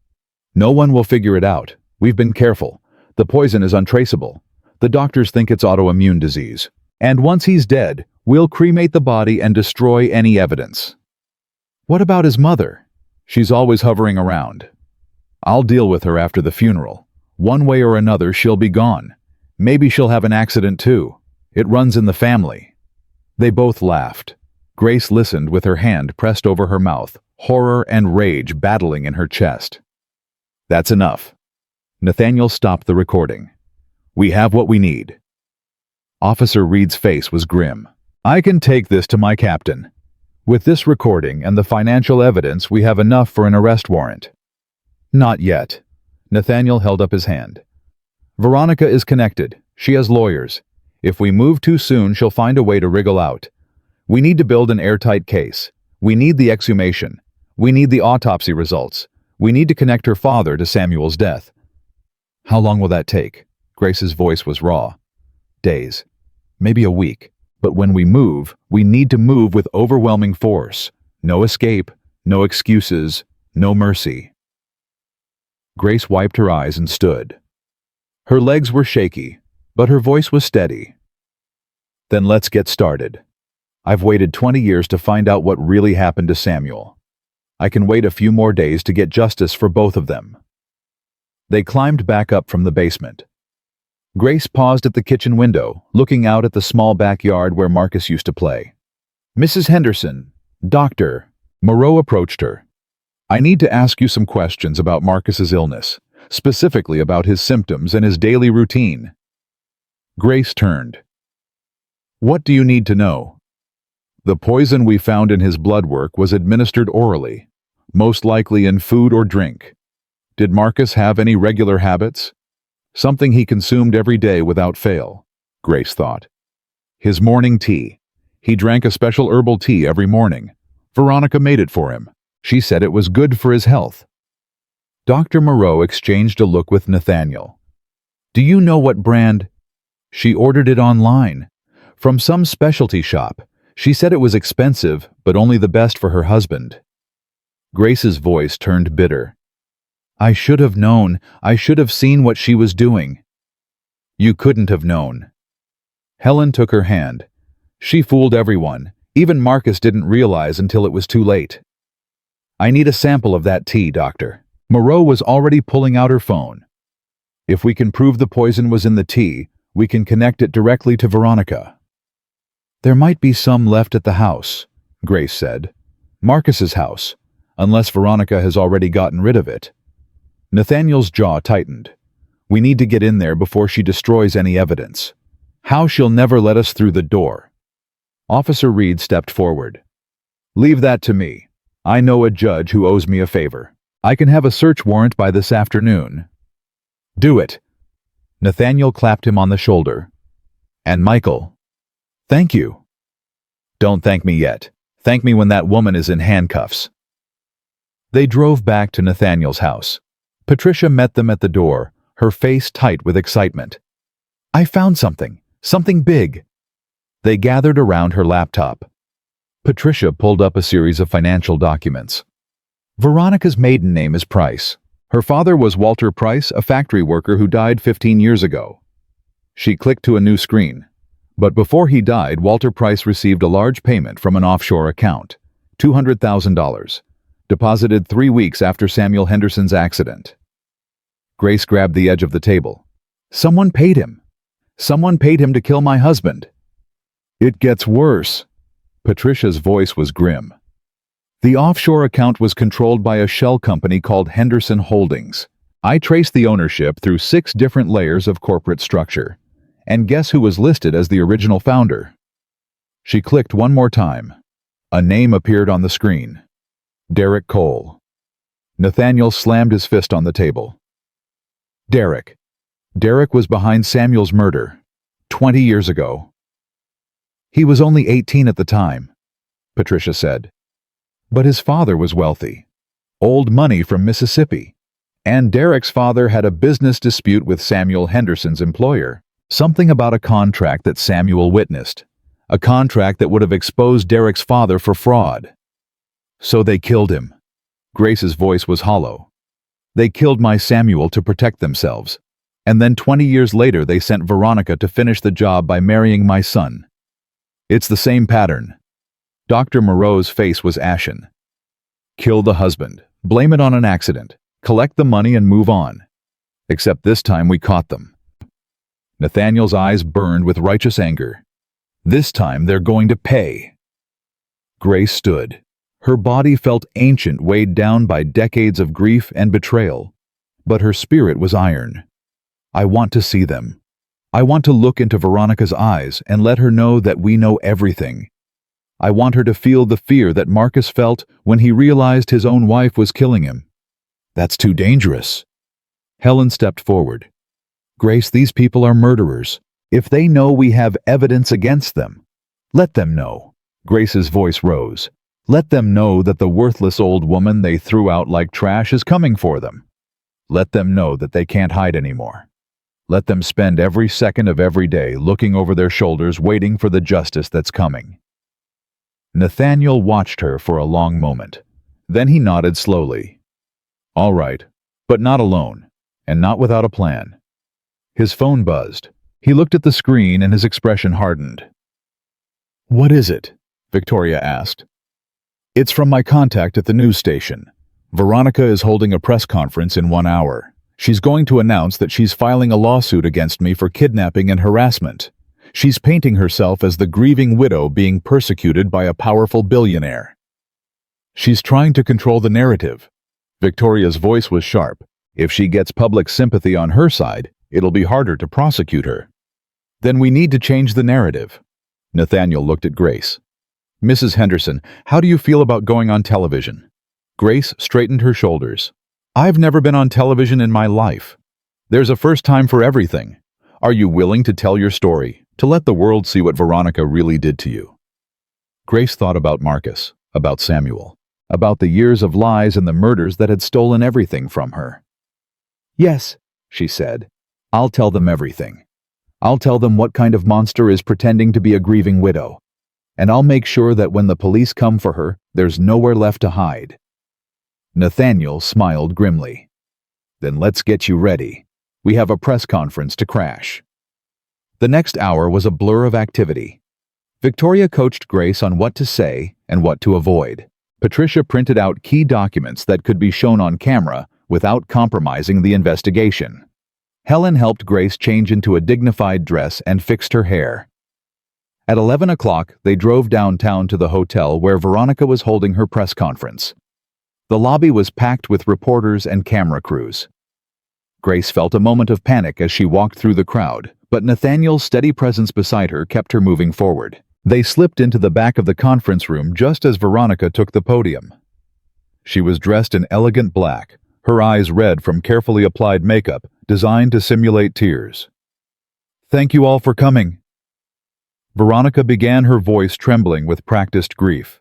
No one will figure it out. We've been careful. The poison is untraceable. The doctors think it's autoimmune disease. And once he's dead, we'll cremate the body and destroy any evidence. What about his mother? She's always hovering around. I'll deal with her after the funeral. One way or another, she'll be gone. Maybe she'll have an accident too. It runs in the family. They both laughed. Grace listened with her hand pressed over her mouth, horror and rage battling in her chest. That's enough. Nathaniel stopped the recording. We have what we need. Officer Reed's face was grim. I can take this to my captain. With this recording and the financial evidence, we have enough for an arrest warrant. Not yet. Nathaniel held up his hand. Veronica is connected. She has lawyers. If we move too soon, she'll find a way to wriggle out. We need to build an airtight case. We need the exhumation. We need the autopsy results. We need to connect her father to Samuel's death. How long will that take? Grace's voice was raw. Days. Maybe a week. But when we need to move with overwhelming force. No escape, no excuses, no mercy. Grace wiped her eyes and stood. Her legs were shaky, but her voice was steady. Then let's get started. I've waited 20 years to find out what really happened to Samuel. I can wait a few more days to get justice for both of them. They climbed back up from the basement. Grace paused at the kitchen window, looking out at the small backyard where Marcus used to play. Mrs. Henderson, Doctor, Moreau approached her. I need to ask you some questions about Marcus's illness, specifically about his symptoms and his daily routine. Grace turned. What do you need to know? The poison we found in his blood work was administered orally, most likely in food or drink. Did Marcus have any regular habits? Something he consumed every day without fail, Grace thought. His morning tea. He drank a special herbal tea every morning. Veronica made it for him. She said it was good for his health. Dr. Moreau exchanged a look with Nathaniel. Do you know what brand? She ordered it online. From some specialty shop. She said it was expensive, but only the best for her husband. Grace's voice turned bitter. I should have known. I should have seen what she was doing. You couldn't have known. Helen took her hand. She fooled everyone. Even Marcus didn't realize until it was too late. I need a sample of that tea, Doctor. Moreau was already pulling out her phone. If we can prove the poison was in the tea, we can connect it directly to Veronica. There might be some left at the house, Grace said. Marcus's house, unless Veronica has already gotten rid of it. Nathaniel's jaw tightened. We need to get in there before she destroys any evidence. How she'll never let us through the door. Officer Reed stepped forward. Leave that to me. I know a judge who owes me a favor. I can have a search warrant by this afternoon. Do it. Nathaniel clapped him on the shoulder. And Michael. Thank you. Don't thank me yet. Thank me when that woman is in handcuffs. They drove back to Nathaniel's house. Patricia met them at the door, her face tight with excitement. I found something big. They gathered around her laptop. Patricia pulled up a series of financial documents. Veronica's maiden name is Price. Her father was Walter Price, a factory worker who died 15 years ago. She clicked to a new screen. But before he died, Walter Price received a large payment from an offshore account, $200,000, deposited 3 weeks after Samuel Henderson's accident. Grace grabbed the edge of the table. Someone paid him. Someone paid him to kill my husband. It gets worse. Patricia's voice was grim. The offshore account was controlled by a shell company called Henderson Holdings. I traced the ownership through 6 different layers of corporate structure. And guess who was listed as the original founder? She clicked one more time. A name appeared on the screen. Derek Cole. Nathaniel slammed his fist on the table. Derek. Derek was behind Samuel's murder, 20 years ago. He was only 18 at the time, Patricia said. But his father was wealthy. Old money from Mississippi. And Derek's father had a business dispute with Samuel Henderson's employer. Something about a contract that Samuel witnessed. a contract that would have exposed Derek's father for fraud. So they killed him. Grace's voice was hollow. They killed my Samuel to protect themselves. And then 20 years later they sent Veronica to finish the job by marrying my son. It's the same pattern. Dr. Moreau's face was ashen. Kill the husband, blame it on an accident, collect the money and move on. Except this time we caught them. Nathaniel's eyes burned with righteous anger. This time they're going to pay. Grace stood. Her body felt ancient, weighed down by decades of grief and betrayal. But her spirit was iron. I want to see them. I want to look into Veronica's eyes and let her know that we know everything. I want her to feel the fear that Marcus felt when he realized his own wife was killing him. That's too dangerous. Helen stepped forward. Grace, these people are murderers. If they know we have evidence against them, let them know. Grace's voice rose. Let them know that the worthless old woman they threw out like trash is coming for them. Let them know that they can't hide anymore. Let them spend every second of every day looking over their shoulders waiting for the justice that's coming. Nathaniel watched her for a long moment. Then he nodded slowly. All right, but not alone, and not without a plan. His phone buzzed. He looked at the screen and his expression hardened. What is it? Victoria asked. It's from my contact at the news station. Veronica is holding a press conference in 1 hour. She's going to announce that she's filing a lawsuit against me for kidnapping and harassment. She's painting herself as the grieving widow being persecuted by a powerful billionaire. She's trying to control the narrative. Victoria's voice was sharp. If she gets public sympathy on her side, it'll be harder to prosecute her. Then we need to change the narrative. Nathaniel looked at Grace. Mrs. Henderson, how do you feel about going on television? Grace straightened her shoulders. I've never been on television in my life. There's a first time for everything. Are you willing to tell your story, to let the world see what Veronica really did to you? Grace thought about Marcus, about Samuel, about the years of lies and the murders that had stolen everything from her. Yes, she said. I'll tell them everything. I'll tell them what kind of monster is pretending to be a grieving widow. And I'll make sure that when the police come for her, there's nowhere left to hide. Nathaniel smiled grimly. Then let's get you ready. We have a press conference to crash. The next hour was a blur of activity. Victoria coached Grace on what to say and what to avoid. Patricia printed out key documents that could be shown on camera without compromising the investigation. Helen helped Grace change into a dignified dress and fixed her hair. At 11 o'clock, they drove downtown to the hotel where Veronica was holding her press conference. The lobby was packed with reporters and camera crews. Grace felt a moment of panic as she walked through the crowd, but Nathaniel's steady presence beside her kept her moving forward. They slipped into the back of the conference room just as Veronica took the podium. She was dressed in elegant black, her eyes red from carefully applied makeup designed to simulate tears. Thank you all for coming. Veronica began, her voice trembling with practiced grief.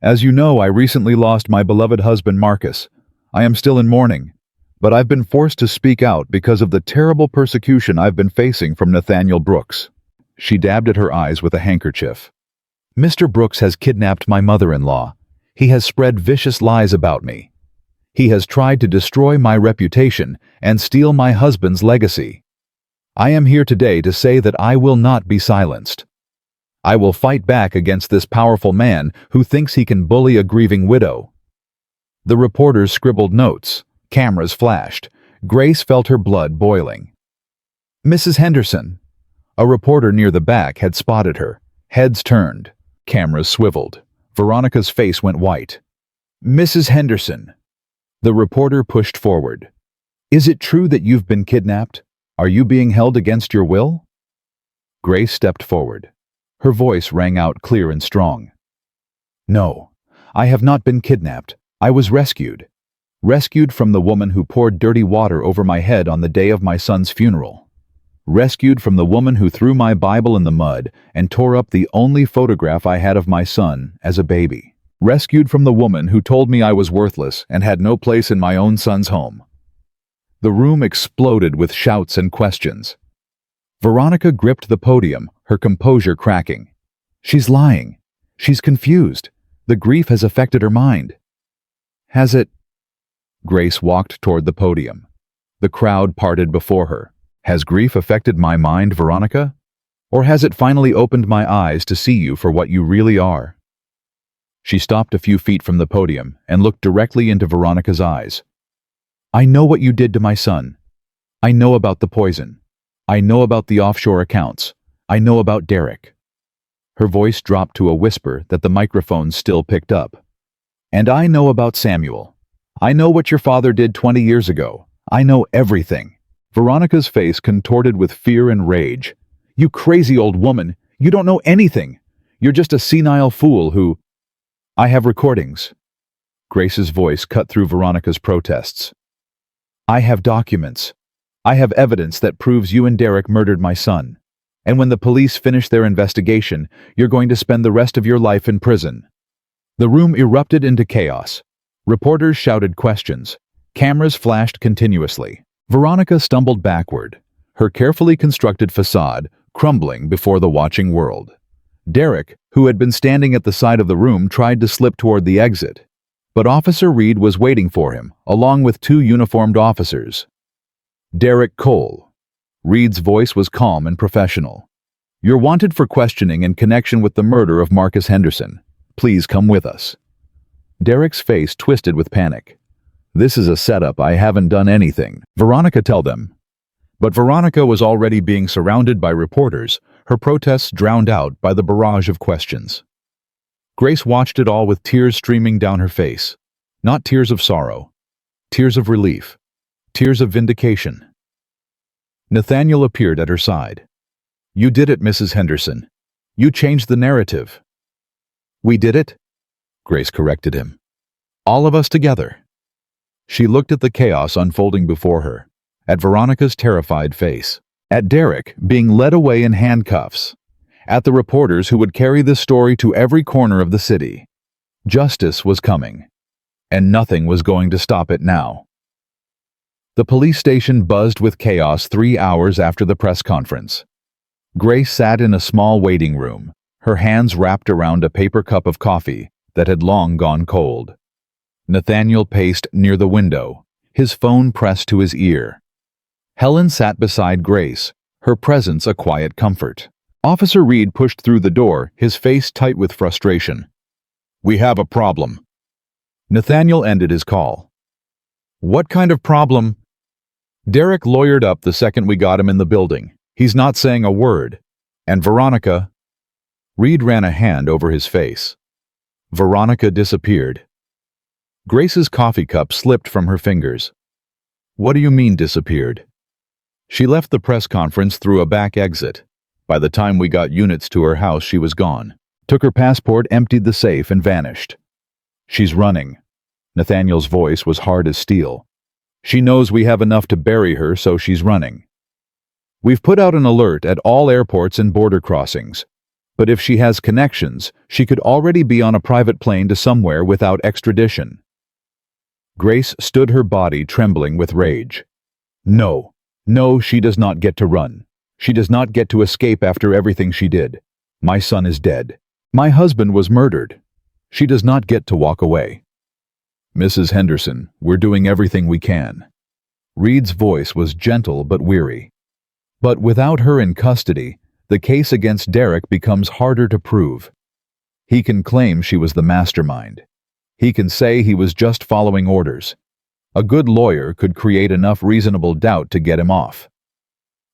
As you know, I recently lost my beloved husband Marcus. I am still in mourning, but I've been forced to speak out because of the terrible persecution I've been facing from Nathaniel Brooks. She dabbed at her eyes with a handkerchief. Mr. Brooks has kidnapped my mother-in-law. He has spread vicious lies about me. He has tried to destroy my reputation and steal my husband's legacy. I am here today to say that I will not be silenced. I will fight back against this powerful man who thinks he can bully a grieving widow. The reporters scribbled notes. Cameras flashed. Grace felt her blood boiling. Mrs. Henderson. A reporter near the back had spotted her. Heads turned. Cameras swiveled. Veronica's face went white. Mrs. Henderson. The reporter pushed forward. Is it true that you've been kidnapped? Are you being held against your will? Grace stepped forward. Her voice rang out clear and strong. No, I have not been kidnapped. I was rescued. Rescued from the woman who poured dirty water over my head on the day of my son's funeral. Rescued from the woman who threw my Bible in the mud and tore up the only photograph I had of my son as a baby. Rescued from the woman who told me I was worthless and had no place in my own son's home. The room exploded with shouts and questions. Veronica gripped the podium, her composure cracking. She's lying. She's confused. The grief has affected her mind. Has it? Grace walked toward the podium. The crowd parted before her. Has grief affected my mind, Veronica? Or has it finally opened my eyes to see you for what you really are? She stopped a few feet from the podium and looked directly into Veronica's eyes. I know what you did to my son. I know about the poison. I know about the offshore accounts. I know about Derek. Her voice dropped to a whisper that the microphone still picked up. And I know about Samuel. I know what your father did 20 years ago. I know everything. Veronica's face contorted with fear and rage. You crazy old woman, you don't know anything. You're just a senile fool who... I have recordings. Grace's voice cut through Veronica's protests. I have documents. I have evidence that proves you and Derek murdered my son. And when the police finish their investigation, you're going to spend the rest of your life in prison. The room erupted into chaos. Reporters shouted questions. Cameras flashed continuously. Veronica stumbled backward, her carefully constructed facade crumbling before the watching world. Derek, who had been standing at the side of the room, tried to slip toward the exit. But Officer Reed was waiting for him, along with 2 uniformed officers. Derek Cole. Reed's voice was calm and professional. You're wanted for questioning in connection with the murder of Marcus Henderson. Please come with us. Derek's face twisted with panic. This is a setup. I haven't done anything. Veronica, tell them. But Veronica was already being surrounded by reporters, her protests drowned out by the barrage of questions. Grace watched it all with tears streaming down her face. Not tears of sorrow. Tears of relief. Tears of vindication. Nathaniel appeared at her side. You did it, Mrs. Henderson. You changed the narrative. We did it? Grace corrected him. All of us together. She looked at the chaos unfolding before her, at Veronica's terrified face, at Derek being led away in handcuffs, at the reporters who would carry this story to every corner of the city. Justice was coming, and nothing was going to stop it now. The police station buzzed with chaos 3 hours after the press conference. Grace sat in a small waiting room, her hands wrapped around a paper cup of coffee that had long gone cold. Nathaniel paced near the window, his phone pressed to his ear. Helen sat beside Grace, her presence a quiet comfort. Officer Reed pushed through the door, his face tight with frustration. We have a problem. Nathaniel ended his call. What kind of problem? Derek lawyered up the second we got him in the building. He's not saying a word. And Veronica... Reed ran a hand over his face. Veronica disappeared. Grace's coffee cup slipped from her fingers. What do you mean disappeared? She left the press conference through a back exit. By the time we got units to her house, she was gone. Took her passport, emptied the safe, and vanished. She's running. Nathaniel's voice was hard as steel. She knows we have enough to bury her, so she's running. We've put out an alert at all airports and border crossings. But if she has connections, she could already be on a private plane to somewhere without extradition. Grace stood, her body trembling with rage. No, she does not get to run. She does not get to escape after everything she did. My son is dead. My husband was murdered. She does not get to walk away. Mrs. Henderson, we're doing everything we can. Reed's voice was gentle but weary. But without her in custody, the case against Derek becomes harder to prove. He can claim she was the mastermind. He can say he was just following orders. A good lawyer could create enough reasonable doubt to get him off.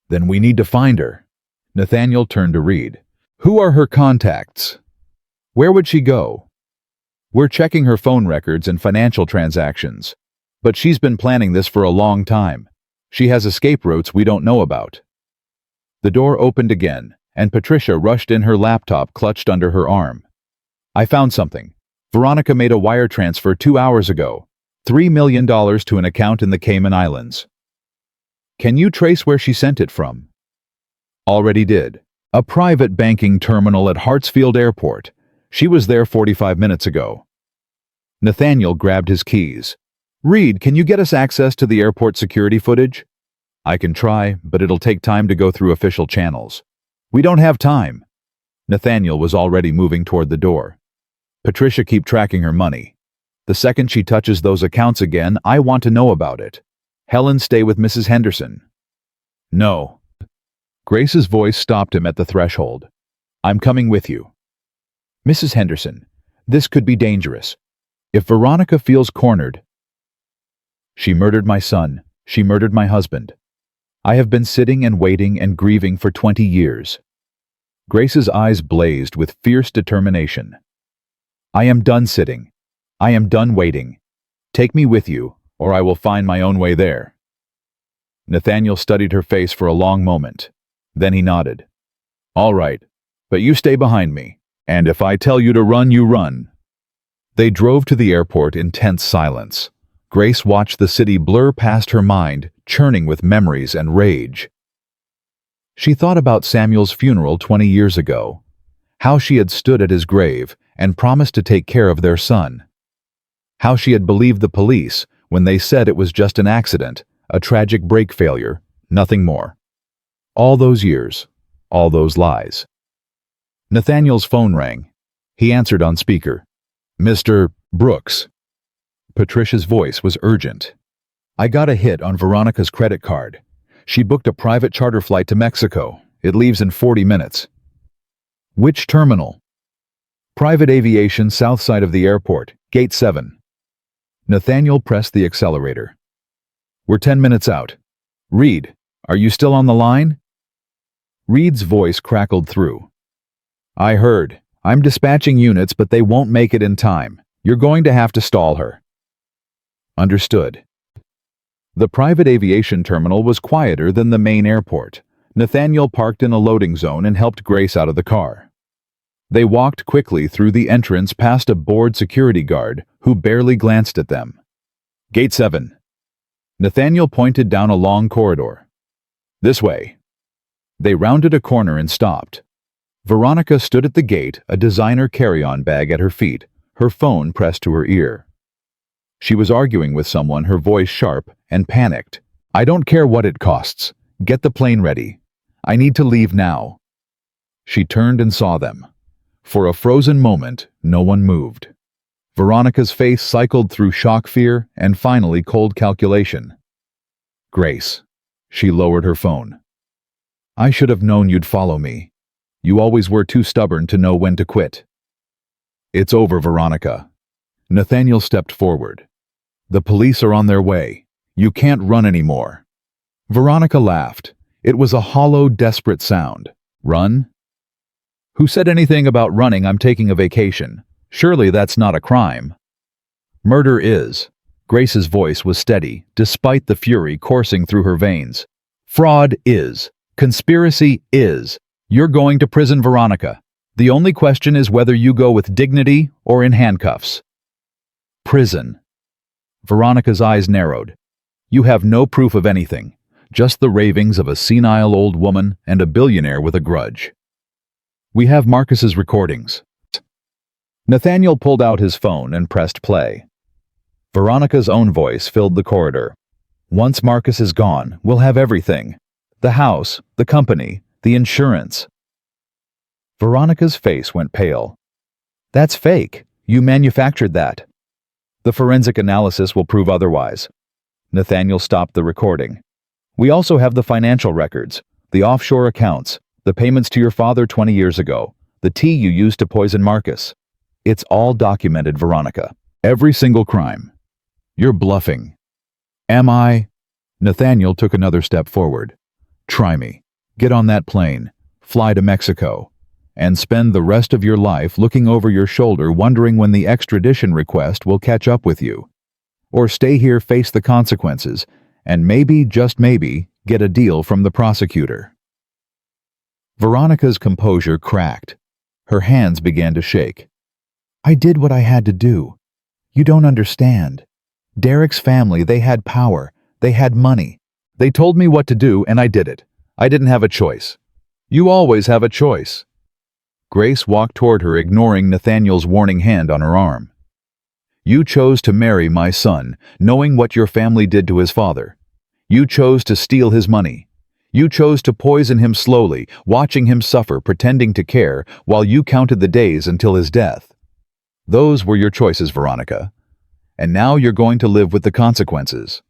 Then we need to find her. Nathaniel turned to Reed. Who are her contacts? Where would she go? We're checking her phone records and financial transactions. But she's been planning this for a long time. She has escape routes we don't know about. The door opened again, and Patricia rushed in, her laptop clutched under her arm. I found something. Veronica made a wire transfer 2 hours ago. $3 million to an account in the Cayman Islands. Can you trace where she sent it from? Already did. A private banking terminal at Hartsfield Airport. She was there 45 minutes ago. Nathaniel grabbed his keys. Reed, can you get us access to the airport security footage? I can try, but it'll take time to go through official channels. We don't have time. Nathaniel was already moving toward the door. Patricia, keep tracking her money. The second she touches those accounts again, I want to know about it. Helen, stay with Mrs. Henderson. No. Grace's voice stopped him at the threshold. I'm coming with you. Mrs. Henderson, this could be dangerous. If Veronica feels cornered... She murdered my son. She murdered my husband. I have been sitting and waiting and grieving for 20 years. Grace's eyes blazed with fierce determination. I am done sitting. I am done waiting. Take me with you, or I will find my own way there. Nathaniel studied her face for a long moment. Then he nodded. All right, but you stay behind me, and if I tell you to run, you run. They drove to the airport in tense silence. Grace watched the city blur past her mind, churning with memories and rage. She thought about Samuel's funeral 20 years ago, how she had stood at his grave and promised to take care of their son, how she had believed the police when they said it was just an accident, a tragic brake failure, nothing more. All those years, all those lies. Nathaniel's phone rang. He answered on speaker. Mr. Brooks. Patricia's voice was urgent. I got a hit on Veronica's credit card. She booked a private charter flight to Mexico. It leaves in 40 minutes. Which terminal? Private aviation south side of the airport, gate 7. Nathaniel pressed the accelerator. We're 10 minutes out. Reed, are you still on the line? Reed's voice crackled through. I heard. I'm dispatching units, but they won't make it in time. You're going to have to stall her. Understood. The private aviation terminal was quieter than the main airport. Nathaniel parked in a loading zone and helped Grace out of the car. They walked quickly through the entrance past a bored security guard who barely glanced at them. Gate 7. Nathaniel pointed down a long corridor. This way. They rounded a corner and stopped. Veronica stood at the gate, a designer carry-on bag at her feet, her phone pressed to her ear. She was arguing with someone, her voice sharp and panicked. I don't care what it costs. Get the plane ready. I need to leave now. She turned and saw them. For a frozen moment, no one moved. Veronica's face cycled through shock, fear, and finally cold calculation. Grace. She lowered her phone. I should have known you'd follow me. You always were too stubborn to know when to quit. It's over, Veronica. Nathaniel stepped forward. The police are on their way. You can't run anymore. Veronica laughed. It was a hollow, desperate sound. Run? Who said anything about running? I'm taking a vacation. Surely that's not a crime. Murder is. Grace's voice was steady, despite the fury coursing through her veins. Fraud is. Conspiracy is. You're going to prison, Veronica. The only question is whether you go with dignity or in handcuffs. Prison. Veronica's eyes narrowed. You have no proof of anything, just the ravings of a senile old woman and a billionaire with a grudge. We have Marcus's recordings. Nathaniel pulled out his phone and pressed play. Veronica's own voice filled the corridor. Once Marcus is gone, we'll have everything. The house, the company, the insurance. Veronica's face went pale. That's fake. You manufactured that. The forensic analysis will prove otherwise. Nathaniel stopped the recording. We also have the financial records, the offshore accounts, the payments to your father 20 years ago, the tea you used to poison Marcus. It's all documented, Veronica. Every single crime. You're bluffing. Am I? Nathaniel took another step forward. Try me. Get on that plane. Fly to Mexico. And spend the rest of your life looking over your shoulder wondering when the extradition request will catch up with you. Or stay here, face the consequences, and maybe, just maybe, get a deal from the prosecutor. Veronica's composure cracked. Her hands began to shake. I did what I had to do. You don't understand. Derek's family, they had power. They had money. They told me what to do, and I did it. I didn't have a choice. You always have a choice. Grace walked toward her, ignoring Nathaniel's warning hand on her arm. You chose to marry my son, knowing what your family did to his father. You chose to steal his money. You chose to poison him slowly, watching him suffer, pretending to care, while you counted the days until his death. Those were your choices, Veronica. And now you're going to live with the consequences.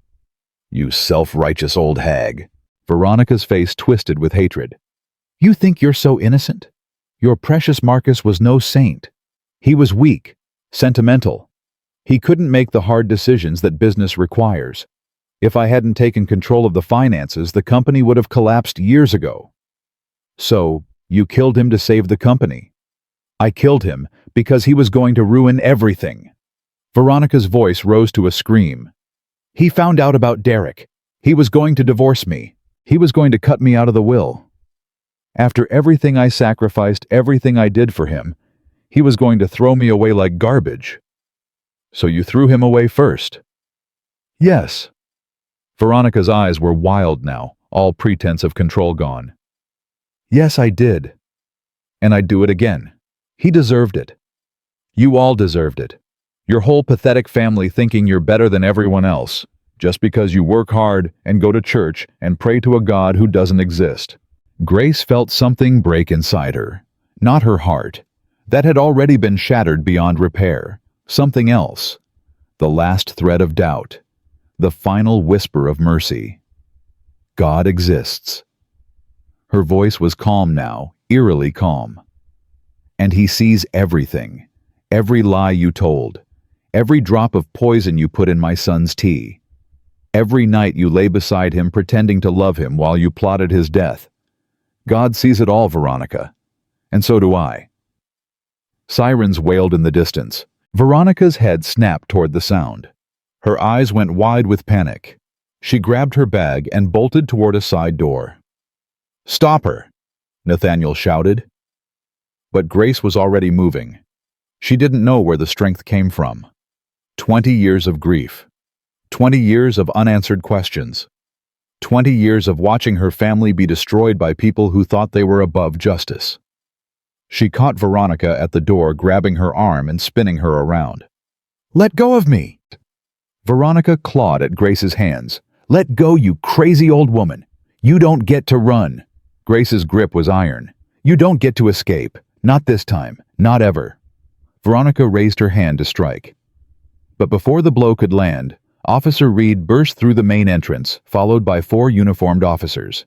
You self-righteous old hag. Veronica's face twisted with hatred. You think you're so innocent? Your precious Marcus was no saint. He was weak, sentimental. He couldn't make the hard decisions that business requires. If I hadn't taken control of the finances, the company would have collapsed years ago. So, you killed him to save the company. I killed him because he was going to ruin everything. Veronica's voice rose to a scream. He found out about Derek. He was going to divorce me. He was going to cut me out of the will. After everything I sacrificed, everything I did for him, he was going to throw me away like garbage. So you threw him away first? Yes. Veronica's eyes were wild now, all pretense of control gone. Yes, I did. And I'd do it again. He deserved it. You all deserved it. Your whole pathetic family thinking you're better than everyone else, just because you work hard and go to church and pray to a God who doesn't exist. Grace felt something break inside her. Not her heart. That had already been shattered beyond repair. Something else. The last thread of doubt. The final whisper of mercy. God exists. Her voice was calm now, eerily calm. And he sees everything. Every lie you told. Every drop of poison you put in my son's tea. Every night you lay beside him pretending to love him while you plotted his death. God sees it all, Veronica. And so do I. Sirens wailed in the distance. Veronica's head snapped toward the sound. Her eyes went wide with panic. She grabbed her bag and bolted toward a side door. Stop her! Nathaniel shouted. But Grace was already moving. She didn't know where the strength came from. 20 years of grief. 20 years of unanswered questions. 20 years of watching her family be destroyed by people who thought they were above justice. She caught Veronica at the door, grabbing her arm and spinning her around. Let go of me! Veronica clawed at Grace's hands. Let go, you crazy old woman! You don't get to run! Grace's grip was iron. You don't get to escape. Not this time. Not ever. Veronica raised her hand to strike. But before the blow could land, Officer Reed burst through the main entrance, followed by 4 uniformed officers.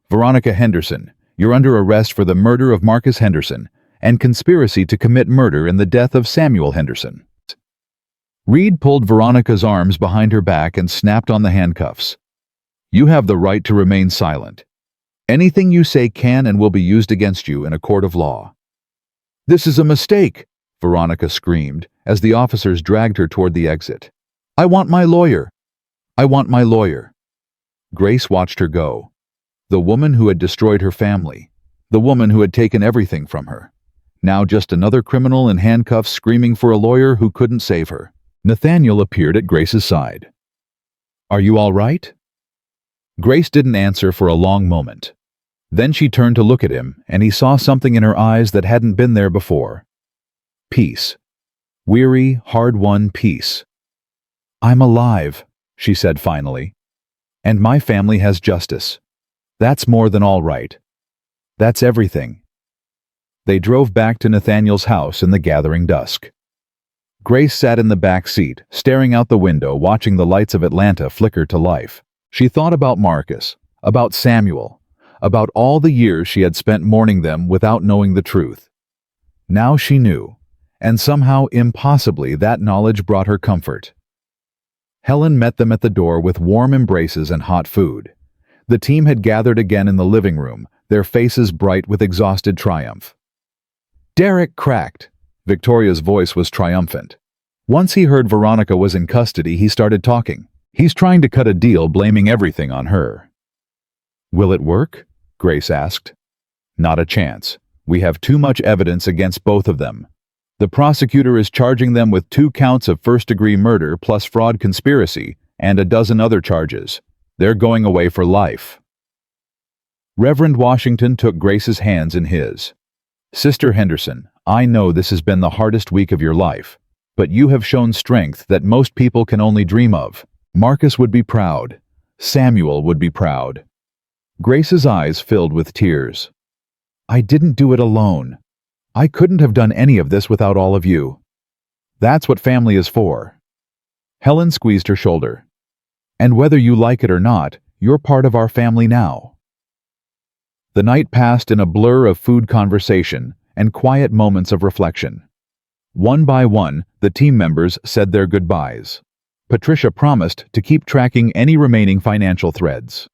Veronica Henderson, you're under arrest for the murder of Marcus Henderson and conspiracy to commit murder in the death of Samuel Henderson. Reed pulled Veronica's arms behind her back and snapped on the handcuffs. You have the right to remain silent. Anything you say can and will be used against you in a court of law. This is a mistake, Veronica screamed as the officers dragged her toward the exit. I want my lawyer. I want my lawyer. Grace watched her go. The woman who had destroyed her family. The woman who had taken everything from her. Now just another criminal in handcuffs screaming for a lawyer who couldn't save her. Nathaniel appeared at Grace's side. Are you all right? Grace didn't answer for a long moment. Then she turned to look at him, and he saw something in her eyes that hadn't been there before. Peace. Weary, hard-won peace. I'm alive, she said finally. And my family has justice. That's more than all right. That's everything. They drove back to Nathaniel's house in the gathering dusk. Grace sat in the back seat, staring out the window, watching the lights of Atlanta flicker to life. She thought about Marcus, about Samuel, about all the years she had spent mourning them without knowing the truth. Now she knew, and somehow impossibly that knowledge brought her comfort. Helen met them at the door with warm embraces and hot food. The team had gathered again in the living room, their faces bright with exhausted triumph. Derek cracked. Victoria's voice was triumphant. Once he heard Veronica was in custody, he started talking. He's trying to cut a deal, blaming everything on her. Will it work? Grace asked. Not a chance. We have too much evidence against both of them. The prosecutor is charging them with 2 counts of first-degree murder plus fraud conspiracy and a dozen other charges. They're going away for life. Reverend Washington took Grace's hands in his. Sister Henderson, I know this has been the hardest week of your life, but you have shown strength that most people can only dream of. Marcus would be proud. Samuel would be proud. Grace's eyes filled with tears. I didn't do it alone. I couldn't have done any of this without all of you. That's what family is for. Helen squeezed her shoulder. And whether you like it or not, you're part of our family now. The night passed in a blur of food conversation and quiet moments of reflection. One by one, the team members said their goodbyes. Patricia promised to keep tracking any remaining financial threads.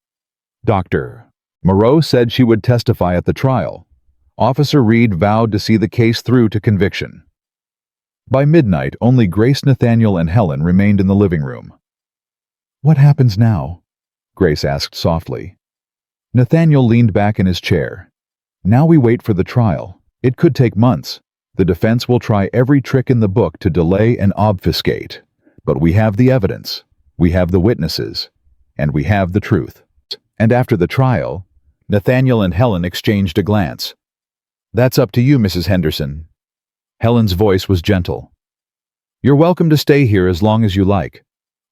Dr. Moreau said she would testify at the trial. Officer Reed vowed to see the case through to conviction. By midnight, only Grace, Nathaniel, and Helen remained in the living room. What happens now? Grace asked softly. Nathaniel leaned back in his chair. Now we wait for the trial. It could take months. The defense will try every trick in the book to delay and obfuscate. But we have the evidence, we have the witnesses, and we have the truth. And after the trial, Nathaniel and Helen exchanged a glance. That's up to you, Mrs. Henderson. Helen's voice was gentle. You're welcome to stay here as long as you like,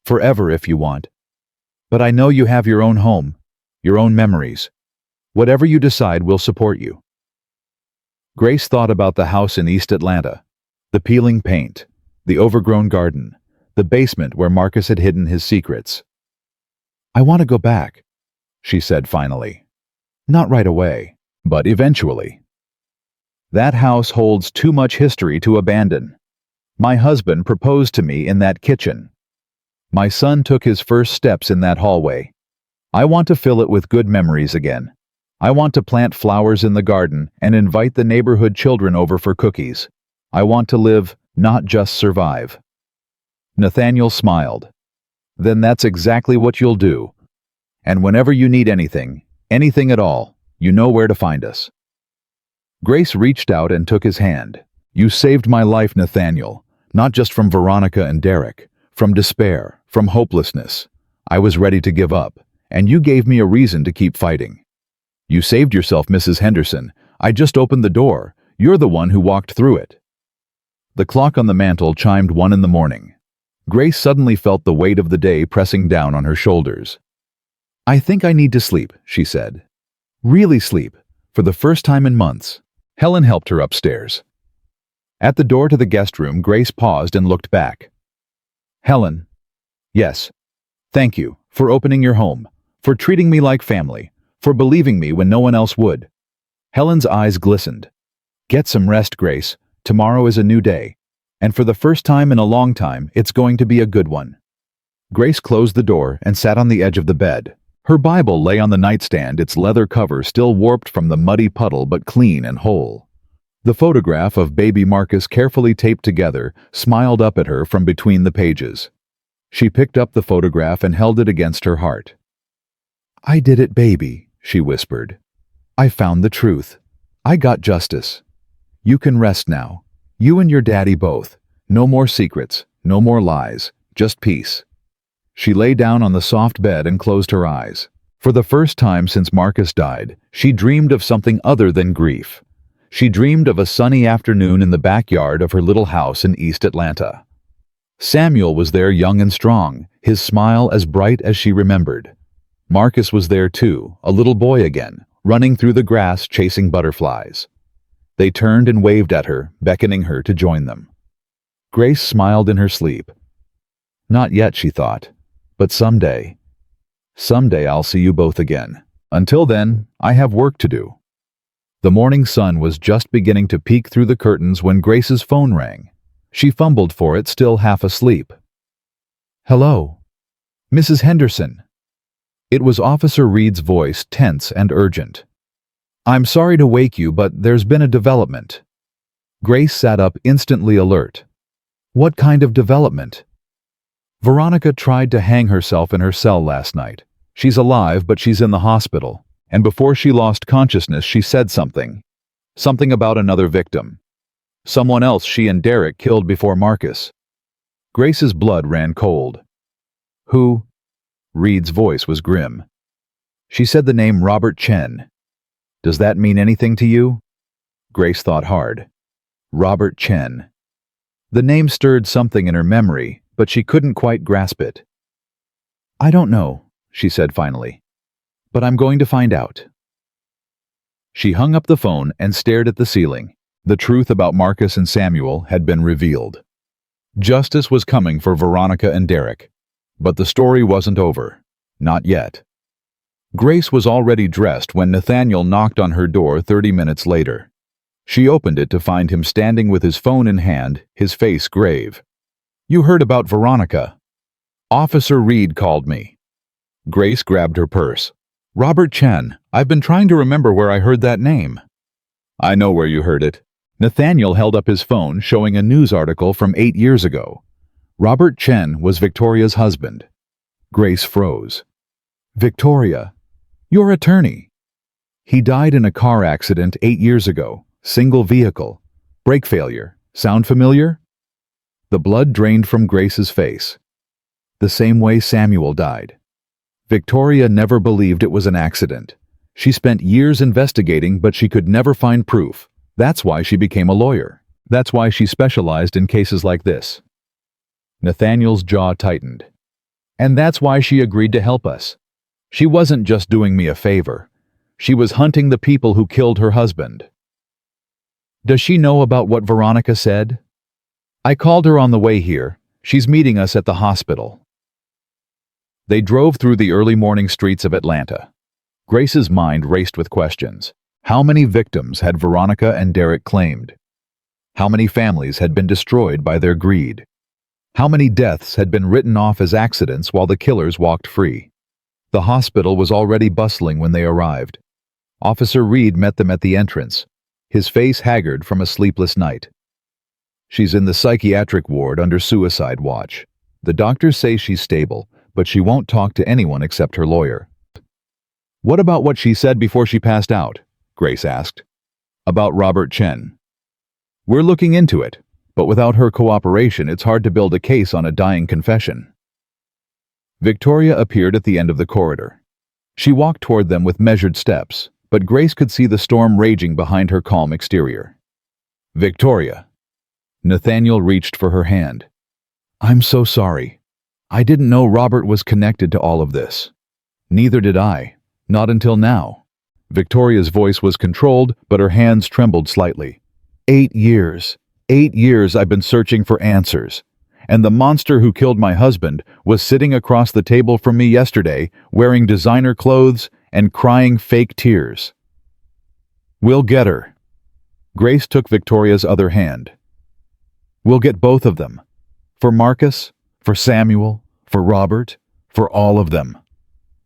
forever if you want. But I know you have your own home, your own memories. Whatever you decide, we'll support you. Grace thought about the house in East Atlanta, the peeling paint, the overgrown garden, the basement where Marcus had hidden his secrets. I want to go back, she said finally. Not right away, but eventually. That house holds too much history to abandon. My husband proposed to me in that kitchen. My son took his first steps in that hallway. I want to fill it with good memories again. I want to plant flowers in the garden and invite the neighborhood children over for cookies. I want to live, not just survive. Nathaniel smiled. Then that's exactly what you'll do. And whenever you need anything, anything at all, you know where to find us. Grace reached out and took his hand. You saved my life, Nathaniel, not just from Veronica and Derek, from despair, from hopelessness. I was ready to give up, and you gave me a reason to keep fighting. You saved yourself, Mrs. Henderson. I just opened the door. You're the one who walked through it. The clock on the mantel chimed 1 in the morning. Grace suddenly felt the weight of the day pressing down on her shoulders. I think I need to sleep, she said. Really sleep, for the first time in months. Helen helped her upstairs. At the door to the guest room, Grace paused and looked back. Helen. Yes. Thank you for opening your home, for treating me like family, for believing me when no one else would. Helen's eyes glistened. Get some rest, Grace. Tomorrow is a new day. And for the first time in a long time, it's going to be a good one. Grace closed the door and sat on the edge of the bed. Her Bible lay on the nightstand, its leather cover still warped from the muddy puddle but clean and whole. The photograph of baby Marcus, carefully taped together, smiled up at her from between the pages. She picked up the photograph and held it against her heart. I did it, baby, she whispered. I found the truth. I got justice. You can rest now. You and your daddy both. No more secrets, no more lies, just peace. She lay down on the soft bed and closed her eyes. For the first time since Marcus died, she dreamed of something other than grief. She dreamed of a sunny afternoon in the backyard of her little house in East Atlanta. Samuel was there, young and strong, his smile as bright as she remembered. Marcus was there too, a little boy again, running through the grass chasing butterflies. They turned and waved at her, beckoning her to join them. Grace smiled in her sleep. Not yet, she thought, but someday. Someday I'll see you both again. Until then, I have work to do. The morning sun was just beginning to peek through the curtains when Grace's phone rang. She fumbled for it, still half asleep. Hello? Mrs. Henderson. It was Officer Reed's voice, tense and urgent. I'm sorry to wake you, but there's been a development. Grace sat up, instantly alert. What kind of development? Veronica tried to hang herself in her cell last night. She's alive, but she's in the hospital. And before she lost consciousness, she said something. Something about another victim. Someone else she and Derek killed before Marcus. Grace's blood ran cold. Who? Reed's voice was grim. She said the name Robert Chen. Does that mean anything to you? Grace thought hard. Robert Chen. The name stirred something in her memory, but she couldn't quite grasp it. I don't know, she said finally. but I'm going to find out." She hung up the phone and stared at the ceiling. The truth about Marcus and Samuel had been revealed. Justice was coming for Veronica and Derek. But the story wasn't over. Not yet. Grace was already dressed when Nathaniel knocked on her door 30 minutes later. She opened it to find him standing with his phone in hand, his face grave. "You heard about Veronica." "Officer Reed called me." Grace grabbed her purse. "Robert Chen, I've been trying to remember where I heard that name." "I know where you heard it." Nathaniel held up his phone, showing a news article from 8 years ago. Robert Chen was Victoria's husband. Grace froze. "Victoria, your attorney." "He died in a car accident 8 years ago. Single vehicle. Brake failure. Sound familiar?" The blood drained from Grace's face. "The same way Samuel died." Victoria never believed it was an accident. She spent years investigating, but she could never find proof. That's why she became a lawyer. That's why she specialized in cases like this. Nathaniel's jaw tightened. "And that's why she agreed to help us. She wasn't just doing me a favor. She was hunting the people who killed her husband." "Does she know about what Veronica said?" "I called her on the way here. She's meeting us at the hospital." They drove through the early morning streets of Atlanta. Grace's mind raced with questions. How many victims had Veronica and Derek claimed? How many families had been destroyed by their greed? How many deaths had been written off as accidents while the killers walked free? The hospital was already bustling when they arrived. Officer Reed met them at the entrance, his face haggard from a sleepless night. "She's in the psychiatric ward under suicide watch. The doctors say she's stable, but she won't talk to anyone except her lawyer." "What about what she said before she passed out?" Grace asked. "About Robert Chen." "We're looking into it, but without her cooperation, it's hard to build a case on a dying confession." Victoria appeared at the end of the corridor. She walked toward them with measured steps, but Grace could see the storm raging behind her calm exterior. "Victoria." Nathaniel reached for her hand. "I'm so sorry. I didn't know Robert was connected to all of this." "Neither did I. Not until now." Victoria's voice was controlled, but her hands trembled slightly. 8 years. 8 years I've been searching for answers. And the monster who killed my husband was sitting across the table from me yesterday, wearing designer clothes and crying fake tears. "We'll get her." Grace took Victoria's other hand. "We'll get both of them. For Marcus, for Samuel, for Robert, for all of them."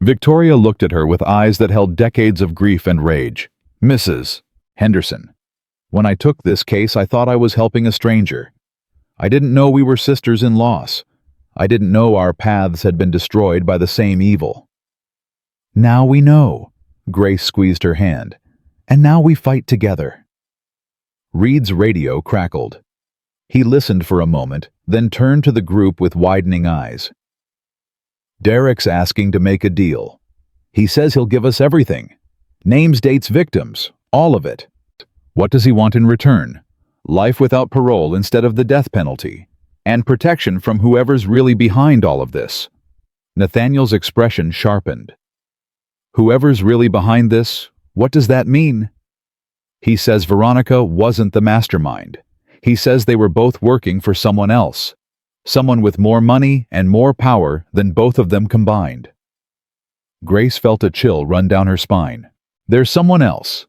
Victoria looked at her with eyes that held decades of grief and rage. "Mrs. Henderson, when I took this case, I thought I was helping a stranger. I didn't know we were sisters in loss. I didn't know our paths had been destroyed by the same evil." "Now we know." Grace squeezed her hand. "And now we fight together." Reed's radio crackled. He listened for a moment, then turned to the group with widening eyes. "Derek's asking to make a deal. He says he'll give us everything. Names, dates, victims, all of it. What does he want in return? Life without parole instead of the death penalty. And protection from whoever's really behind all of this." Nathaniel's expression sharpened. "Whoever's really behind this, what does that mean?" "He says Veronica wasn't the mastermind. He says they were both working for someone else. Someone with more money and more power than both of them combined." Grace felt a chill run down her spine. "There's someone else.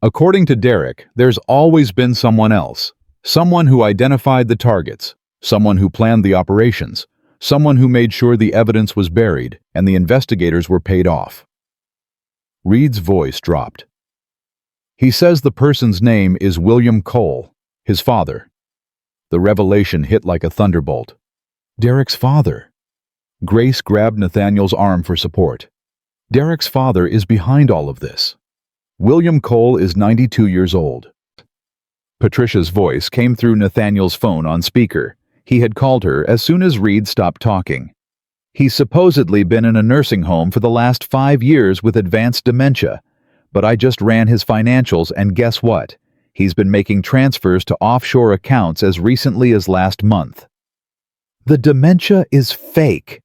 According to Derek, there's always been someone else. Someone who identified the targets, someone who planned the operations, someone who made sure the evidence was buried and the investigators were paid off." Reed's voice dropped. "He says the person's name is William Cole, his father." The revelation hit like a thunderbolt. "Derek's father." Grace grabbed Nathaniel's arm for support. "Derek's father is behind all of this. William Cole is 92 years old." Patricia's voice came through Nathaniel's phone on speaker. He had called her as soon as Reed stopped talking. "He's supposedly been in a nursing home for the last 5 years with advanced dementia, but I just ran his financials and guess what? He's been making transfers to offshore accounts as recently as last month." "The dementia is fake."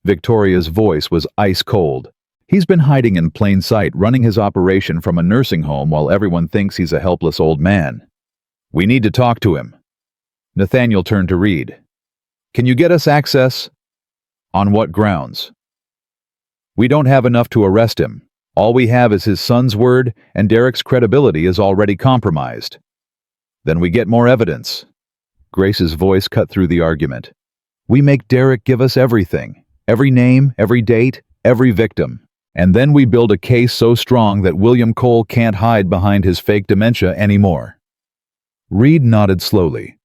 Victoria's voice was ice cold. He's been hiding in plain sight, running his operation from a nursing home while everyone thinks he's a helpless old man. We need to talk to him. Nathaniel turned to Reed. Can you get us access? On what grounds? We don't have enough to arrest him. All we have is his son's word, and Derek's credibility is already compromised. Then we get more evidence. Grace's voice cut through the argument. We make Derek give us everything. Every name, every date, every victim. And then we build a case so strong that William Cole can't hide behind his fake dementia anymore. Reed nodded slowly.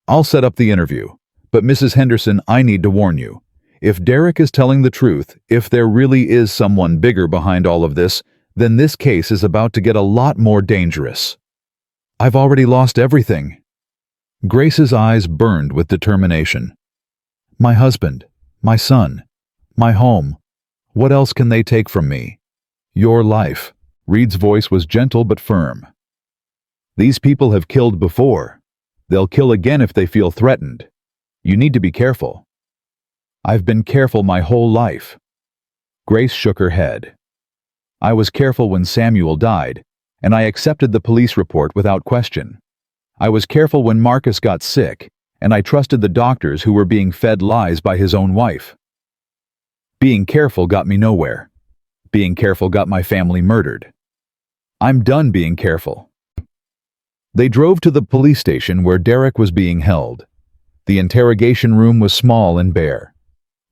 I'll set up the interview. But Mrs. Henderson, I need to warn you. If Derek is telling the truth, if there really is someone bigger behind all of this, then this case is about to get a lot more dangerous. I've already lost everything. Grace's eyes burned with determination. My husband, my son, my home. What else can they take from me? Your life. Reed's voice was gentle but firm. These people have killed before. They'll kill again if they feel threatened. You need to be careful. I've been careful my whole life. Grace shook her head. I was careful when Samuel died, and I accepted the police report without question. I was careful when Marcus got sick, and I trusted the doctors who were being fed lies by his own wife. Being careful got me nowhere. Being careful got my family murdered. I'm done being careful. They drove to the police station where Derek was being held. The interrogation room was small and bare.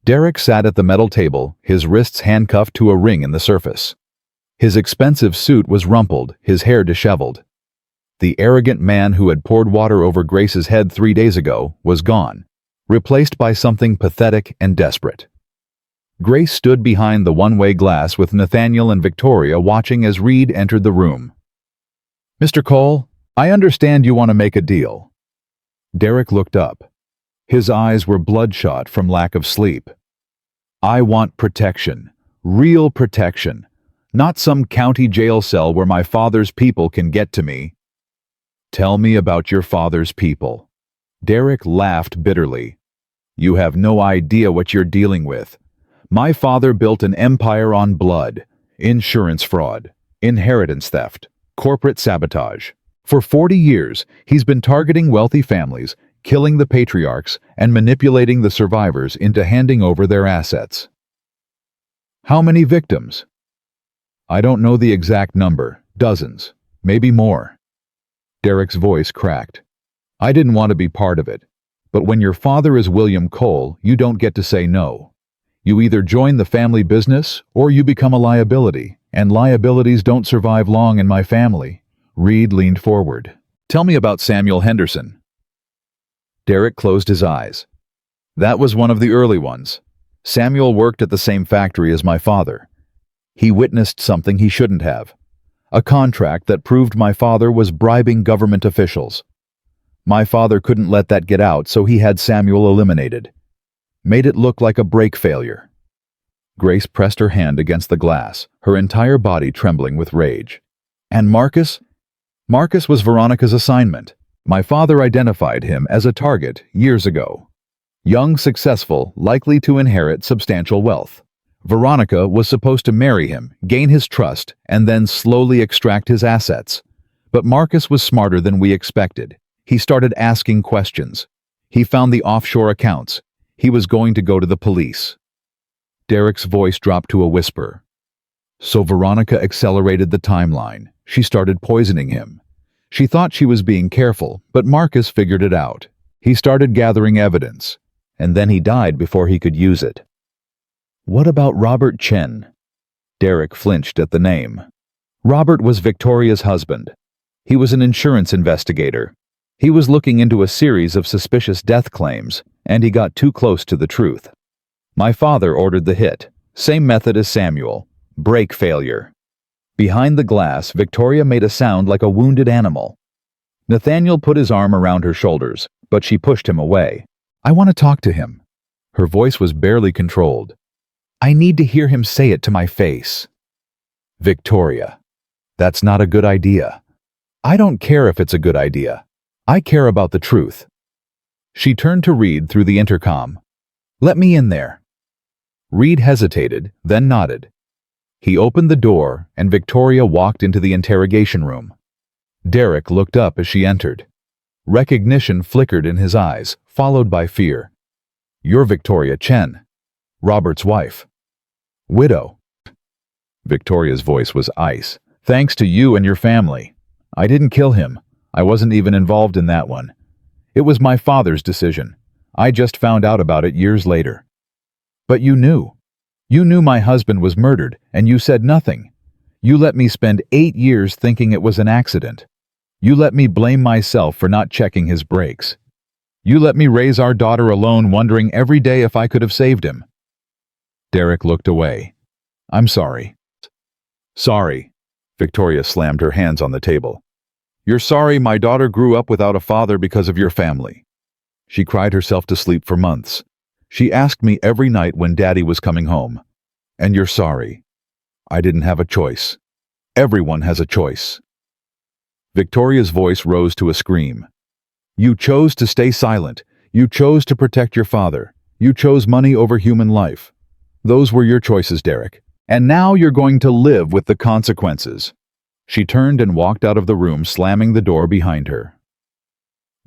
Derek sat at the metal table, his wrists handcuffed to a ring in the surface. His expensive suit was rumpled, his hair disheveled. The arrogant man who had poured water over Grace's head 3 days ago was gone, replaced by something pathetic and desperate. Grace stood behind the one-way glass with Nathaniel and Victoria watching as Reed entered the room. Mr. Cole, I understand you want to make a deal. Derek looked up. His eyes were bloodshot from lack of sleep. I want protection, real protection, not some county jail cell where my father's people can get to me. Tell me about your father's people. Derek laughed bitterly. You have no idea what you're dealing with. My father built an empire on blood, insurance fraud, inheritance theft, corporate sabotage. For 40 years, he's been targeting wealthy families, killing the patriarchs, and manipulating the survivors into handing over their assets. How many victims? I don't know the exact number, dozens, maybe more. Derek's voice cracked. I didn't want to be part of it, but when your father is William Cole, you don't get to say no. You either join the family business or you become a liability, and liabilities don't survive long in my family. Reed leaned forward. Tell me about Samuel Henderson. Derek closed his eyes. That was one of the early ones. Samuel worked at the same factory as my father. He witnessed something he shouldn't have. A contract that proved my father was bribing government officials. My father couldn't let that get out, so he had Samuel eliminated. Made it look like a brake failure. Grace pressed her hand against the glass, her entire body trembling with rage. And Marcus? Marcus was Veronica's assignment. My father identified him as a target years ago. Young, successful, likely to inherit substantial wealth. Veronica was supposed to marry him, gain his trust, and then slowly extract his assets. But Marcus was smarter than we expected. He started asking questions. He found the offshore accounts. He was going to go to the police. Derek's voice dropped to a whisper. So Veronica accelerated the timeline. She started poisoning him. She thought she was being careful, but Marcus figured it out. He started gathering evidence, and then he died before he could use it. What about Robert Chen? Derek flinched at the name. Robert was Victoria's husband. He was an insurance investigator. He was looking into a series of suspicious death claims, and he got too close to the truth. My father ordered the hit. Same method as Samuel. Brake failure. Behind the glass, Victoria made a sound like a wounded animal. Nathaniel put his arm around her shoulders, but she pushed him away. I want to talk to him. Her voice was barely controlled. I need to hear him say it to my face. Victoria, that's not a good idea. I don't care if it's a good idea. I care about the truth. She turned to Reed through the intercom. Let me in there. Reed hesitated, then nodded. He opened the door, and Victoria walked into the interrogation room. Derek looked up as she entered. Recognition flickered in his eyes, followed by fear. "You're Victoria Chen, Robert's wife. Widow." Victoria's voice was ice. "Thanks to you and your family. I didn't kill him. I wasn't even involved in that one. It was my father's decision. I just found out about it years later." "But you knew. You knew my husband was murdered, and you said nothing. You let me spend 8 years thinking it was an accident. You let me blame myself for not checking his brakes. You let me raise our daughter alone, wondering every day if I could have saved him." Derek looked away. "I'm sorry." "Sorry." Victoria slammed her hands on the table. "You're sorry my daughter grew up without a father because of your family. She cried herself to sleep for months. She asked me every night when Daddy was coming home. And you're sorry. I didn't have a choice. Everyone has a choice." Victoria's voice rose to a scream. "You chose to stay silent. You chose to protect your father. You chose money over human life. Those were your choices, Derek. And now you're going to live with the consequences." She turned and walked out of the room, slamming the door behind her.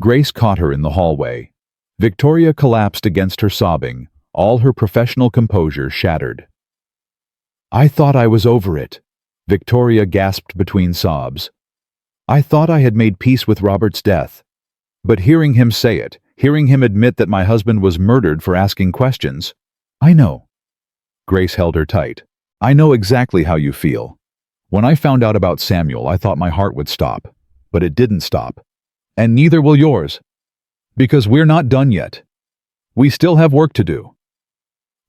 Grace caught her in the hallway. Victoria collapsed against her, sobbing, all her professional composure shattered. "I thought I was over it," Victoria gasped between sobs. "I thought I had made peace with Robert's death. But hearing him say it, hearing him admit that my husband was murdered for asking questions, I know." Grace held her tight. "I know exactly how you feel. When I found out about Samuel, I thought my heart would stop. But it didn't stop. And neither will yours. Because we're not done yet. We still have work to do."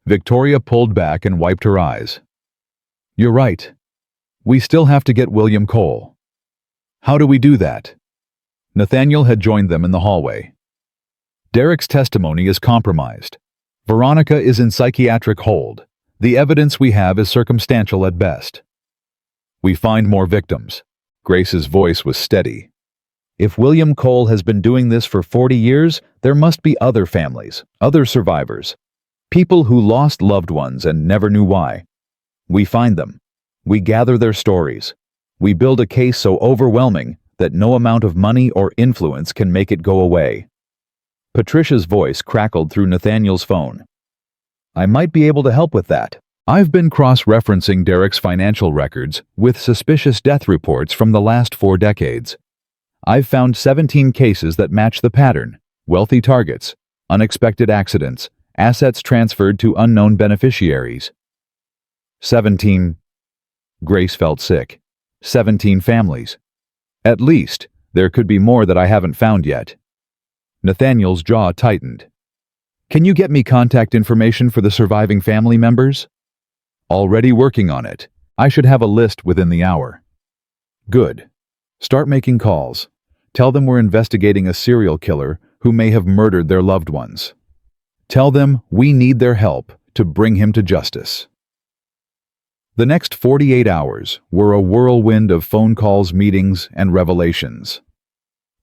Victoria pulled back and wiped her eyes. "You're right. We still have to get William Cole." "How do we do that?" Nathaniel had joined them in the hallway. "Derek's testimony is compromised. Veronica is in psychiatric hold. The evidence we have is circumstantial at best." "We find more victims." Grace's voice was steady. "If William Cole has been doing this for 40 years, there must be other families, other survivors. People who lost loved ones and never knew why. We find them. We gather their stories. We build a case so overwhelming that no amount of money or influence can make it go away." Patricia's voice crackled through Nathaniel's phone. "I might be able to help with that. I've been cross-referencing Derek's financial records with suspicious death reports from the last 4 decades. I've found 17 cases that match the pattern: wealthy targets, unexpected accidents, assets transferred to unknown beneficiaries." 17. Grace felt sick. 17 families. At least, there could be more that I haven't found yet. Nathaniel's jaw tightened. "Can you get me contact information for the surviving family members?" "Already working on it. I should have a list within the hour." "Good. Start making calls. Tell them we're investigating a serial killer who may have murdered their loved ones. Tell them we need their help to bring him to justice." The next 48 hours were a whirlwind of phone calls, meetings, and revelations.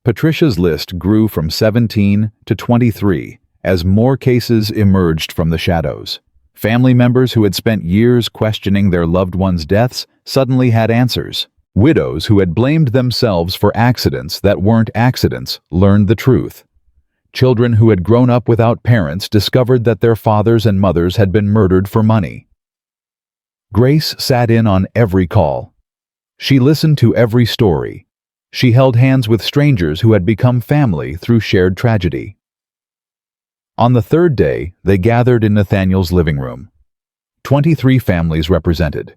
Patricia's list grew from 17 to 23 as more cases emerged from the shadows. Family members who had spent years questioning their loved ones' deaths suddenly had answers. Widows who had blamed themselves for accidents that weren't accidents learned the truth. Children who had grown up without parents discovered that their fathers and mothers had been murdered for money. Grace sat in on every call. She listened to every story. She held hands with strangers who had become family through shared tragedy. On the 3rd day, they gathered in Nathaniel's living room. 23 families represented.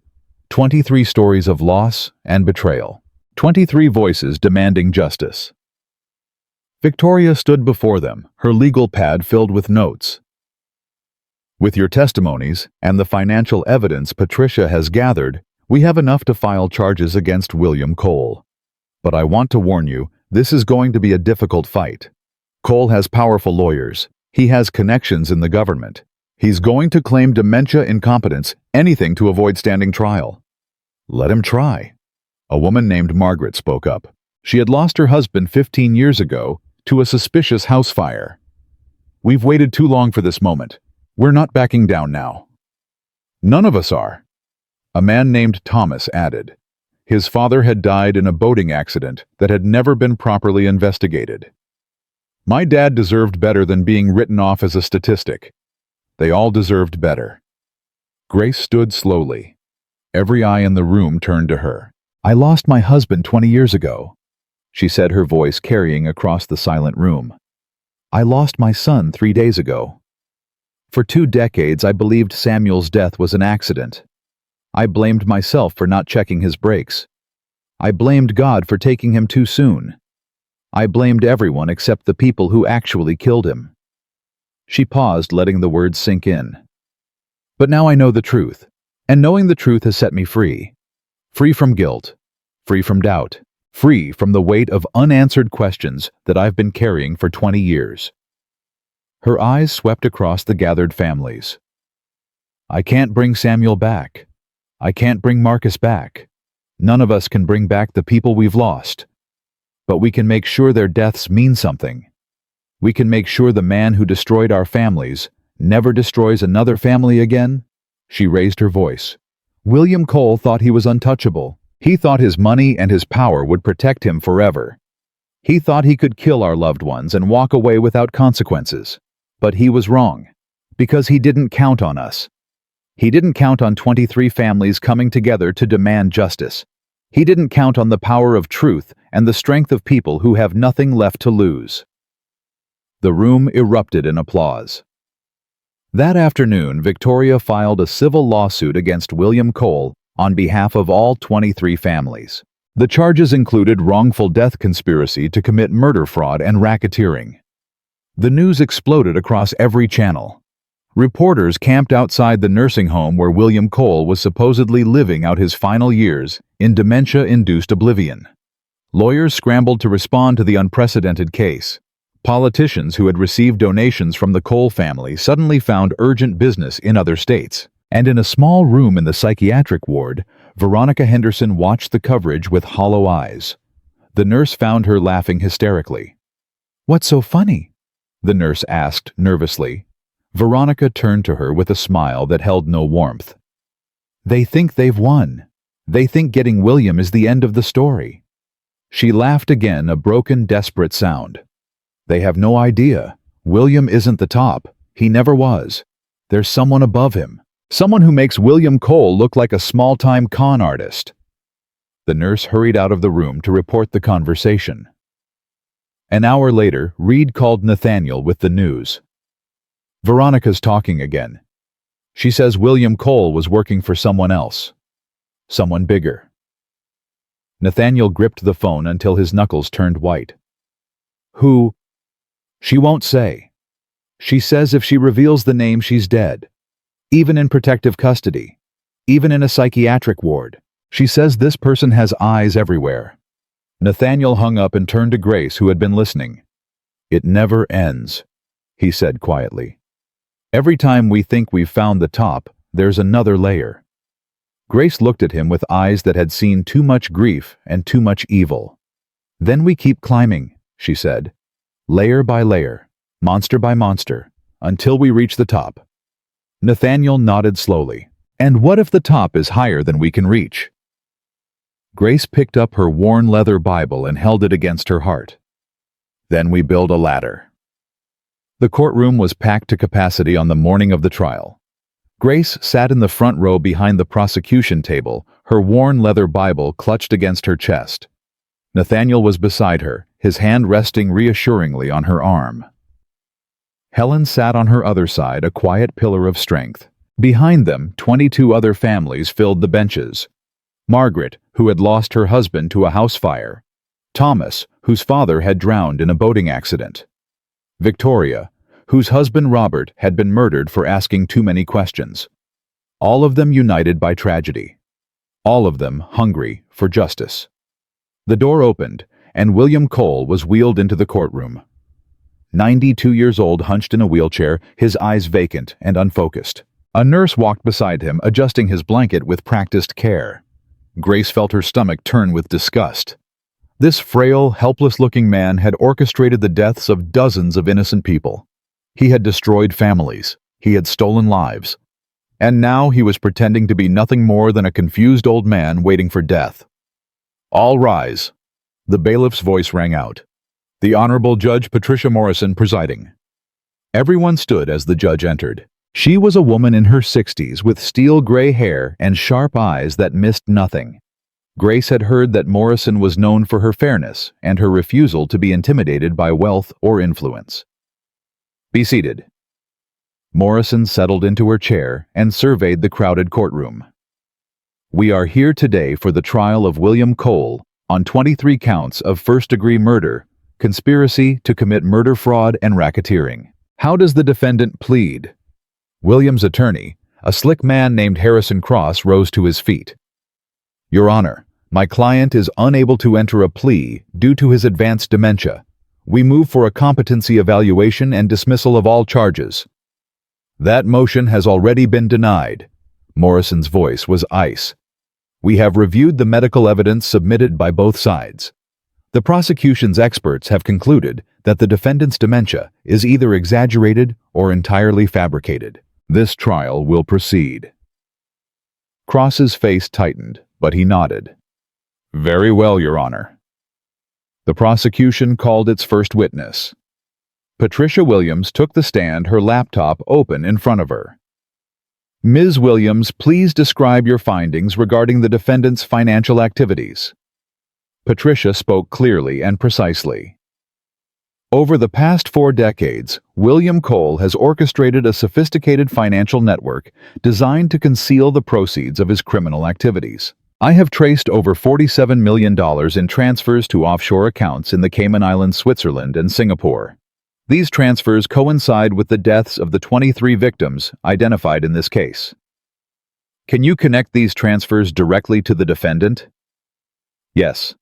23 stories of loss and betrayal. 23 voices demanding justice. Victoria stood before them, her legal pad filled with notes. "With your testimonies and the financial evidence Patricia has gathered, we have enough to file charges against William Cole. But I want to warn you, this is going to be a difficult fight. Cole has powerful lawyers. He has connections in the government. He's going to claim dementia, incompetence, anything to avoid standing trial." "Let him try." A woman named Margaret spoke up. She had lost her husband 15 years ago to a suspicious house fire. "We've waited too long for this moment. We're not backing down now." "None of us are." A man named Thomas added. His father had died in a boating accident that had never been properly investigated. My dad deserved better than being written off as a statistic. They all deserved better. Grace stood slowly. Every eye in the room turned to her. I lost my husband 20 years ago, she said, her voice carrying across the silent room. I lost my son 3 days ago. For 2 decades, I believed Samuel's death was an accident. I blamed myself for not checking his brakes. I blamed God for taking him too soon. I blamed everyone except the people who actually killed him. She paused, letting the words sink in. But now I know the truth, and knowing the truth has set me free. Free from guilt, free from doubt, free from the weight of unanswered questions that I've been carrying for 20 years. Her eyes swept across the gathered families. I can't bring Samuel back. I can't bring Marcus back. None of us can bring back the people we've lost. But we can make sure their deaths mean something. We can make sure the man who destroyed our families never destroys another family again. She raised her voice. William Cole thought he was untouchable. He thought his money and his power would protect him forever. He thought he could kill our loved ones and walk away without consequences. But he was wrong, because he didn't count on us. He didn't count on 23 families coming together to demand justice. He didn't count on the power of truth and the strength of people who have nothing left to lose. The room erupted in applause. That afternoon, Victoria filed a civil lawsuit against William Cole on behalf of all 23 families. The charges included wrongful death conspiracy to commit murder fraud and racketeering. The news exploded across every channel. Reporters camped outside the nursing home where William Cole was supposedly living out his final years in dementia-induced oblivion. Lawyers scrambled to respond to the unprecedented case. Politicians who had received donations from the Cole family suddenly found urgent business in other states. And in a small room in the psychiatric ward, Veronica Henderson watched the coverage with hollow eyes. The nurse found her laughing hysterically. "What's so funny?" the nurse asked nervously. Veronica turned to her with a smile that held no warmth. "They think they've won. They think getting William is the end of the story." She laughed again, a broken, desperate sound. "They have no idea. William isn't the top. He never was. There's someone above him. Someone who makes William Cole look like a small-time con artist." The nurse hurried out of the room to report the conversation. An hour later, Reed called Nathaniel with the news. "Veronica's talking again. She says William Cole was working for someone else. Someone bigger." Nathaniel gripped the phone until his knuckles turned white. "Who?" "She won't say. She says if she reveals the name, she's dead. Even in protective custody. Even in a psychiatric ward. She says this person has eyes everywhere." Nathaniel hung up and turned to Grace, who had been listening. "It never ends," he said quietly. "Every time we think we've found the top, there's another layer." Grace looked at him with eyes that had seen too much grief and too much evil. "Then we keep climbing," she said. "Layer by layer, monster by monster, until we reach the top." Nathaniel nodded slowly. "And what if the top is higher than we can reach?" Grace picked up her worn leather Bible and held it against her heart. "Then we build a ladder." The courtroom was packed to capacity on the morning of the trial. Grace sat in the front row behind the prosecution table, her worn leather Bible clutched against her chest. Nathaniel was beside her, his hand resting reassuringly on her arm. Helen sat on her other side, a quiet pillar of strength. Behind them, 22 other families filled the benches. Margaret, who had lost her husband to a house fire. Thomas, whose father had drowned in a boating accident. Victoria, whose husband Robert had been murdered for asking too many questions. All of them united by tragedy. All of them hungry for justice. The door opened, and William Cole was wheeled into the courtroom. 92 years old, hunched in a wheelchair, his eyes vacant and unfocused. A nurse walked beside him, adjusting his blanket with practiced care. Grace felt her stomach turn with disgust. This frail, helpless-looking man had orchestrated the deaths of dozens of innocent people. He had destroyed families. He had stolen lives. And now he was pretending to be nothing more than a confused old man waiting for death. "All rise." The bailiff's voice rang out. The Honorable Judge Patricia Morrison presiding. Everyone stood as the judge entered. She was a woman in her 60s with steel gray hair and sharp eyes that missed nothing. Grace had heard that Morrison was known for her fairness and her refusal to be intimidated by wealth or influence. "Be seated." Morrison settled into her chair and surveyed the crowded courtroom. "We are here today for the trial of William Cole on 23 counts of first-degree murder, conspiracy to commit murder fraud and racketeering. How does the defendant plead?" William's attorney, a slick man named Harrison Cross, rose to his feet. "Your Honor, my client is unable to enter a plea due to his advanced dementia. We move for a competency evaluation and dismissal of all charges." "That motion has already been denied." Morrison's voice was ice. "We have reviewed the medical evidence submitted by both sides. The prosecution's experts have concluded that the defendant's dementia is either exaggerated or entirely fabricated. This trial will proceed." Cross's face tightened, but he nodded. "Very well, Your Honor." The prosecution called its first witness. Patricia Williams took the stand, her laptop open in front of her. "Ms. Williams, please describe your findings regarding the defendant's financial activities." Patricia spoke clearly and precisely. "Over the past 4 decades, William Cole has orchestrated a sophisticated financial network designed to conceal the proceeds of his criminal activities. I have traced over $47 million in transfers to offshore accounts in the Cayman Islands, Switzerland, and Singapore. These transfers coincide with the deaths of the 23 victims identified in this case. Can you connect these transfers directly to the defendant?" "Yes.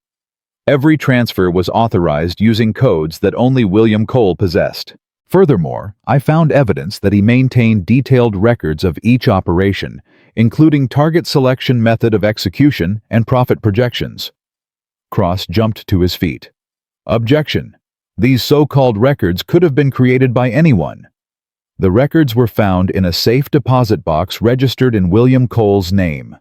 Every transfer was authorized using codes that only William Cole possessed. Furthermore, I found evidence that he maintained detailed records of each operation, including target selection, method of execution, and profit projections." Cross jumped to his feet. "Objection. These so-called records could have been created by anyone." "The records were found in a safe deposit box registered in William Cole's name,"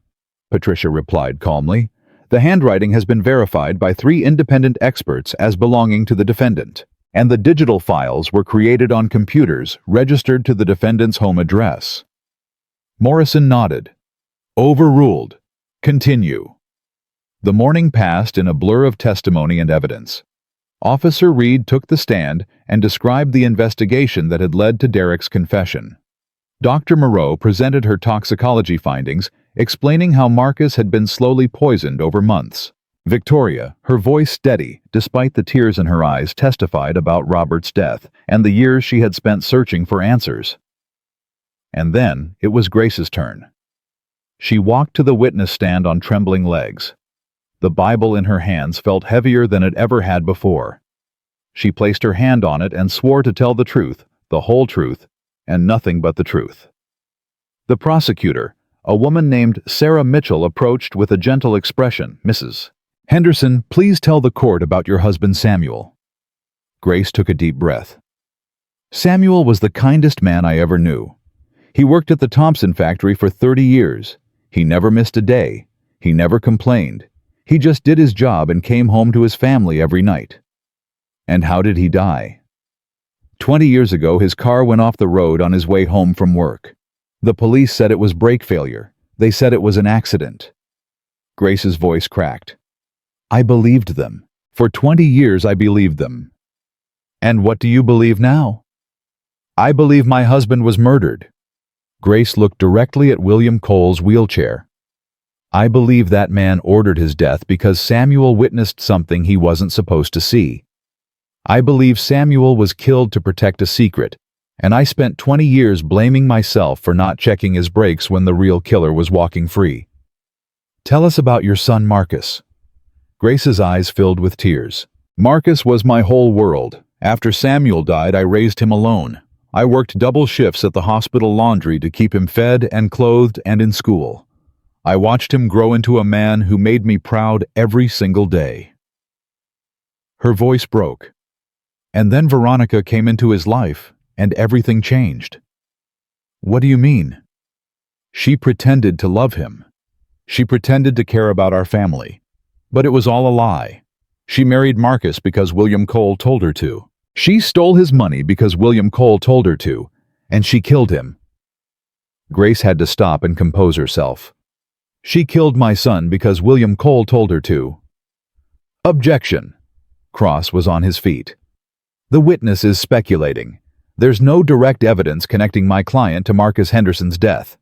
Patricia replied calmly. "The handwriting has been verified by 3 independent experts as belonging to the defendant, and the digital files were created on computers registered to the defendant's home address." Morrison nodded. "Overruled. Continue." The morning passed in a blur of testimony and evidence. Officer Reed took the stand and described the investigation that had led to Derek's confession. Dr. Moreau presented her toxicology findings, explaining how Marcus had been slowly poisoned over months. Victoria, her voice steady despite the tears in her eyes, testified about Robert's death and the years she had spent searching for answers. And then it was Grace's turn. She walked to the witness stand on trembling legs. The Bible in her hands felt heavier than it ever had before. She placed her hand on it and swore to tell the truth, the whole truth, and nothing but the truth. The prosecutor, a woman named Sarah Mitchell, approached with a gentle expression. "Mrs. Henderson, please tell the court about your husband Samuel." Grace took a deep breath. "Samuel was the kindest man I ever knew. He worked at the Thompson factory for 30 years. He never missed a day. He never complained. He just did his job and came home to his family every night." "And how did he die?" 20 years ago, his car went off the road on his way home from work. The police said it was brake failure. They said it was an accident." Grace's voice cracked. "I believed them. For 20 years I believed them." "And what do you believe now?" "I believe my husband was murdered." Grace looked directly at William Cole's wheelchair. "I believe that man ordered his death because Samuel witnessed something he wasn't supposed to see. I believe Samuel was killed to protect a secret, and I spent 20 years blaming myself for not checking his brakes when the real killer was walking free." "Tell us about your son Marcus." Grace's eyes filled with tears. "Marcus was my whole world. After Samuel died, I raised him alone. I worked double shifts at the hospital laundry to keep him fed and clothed and in school. I watched him grow into a man who made me proud every single day." Her voice broke. "And then Veronica came into his life, and everything changed." "What do you mean?" She pretended to love him. She pretended to care about our family. But it was all a lie. She married Marcus because William Cole told her to. She stole his money because William Cole told her to, and she killed him. Grace had to stop and compose herself. She killed my son because William Cole told her to. Objection. Cross was on his feet. The witness is speculating. There's no direct evidence connecting my client to Marcus Henderson's death.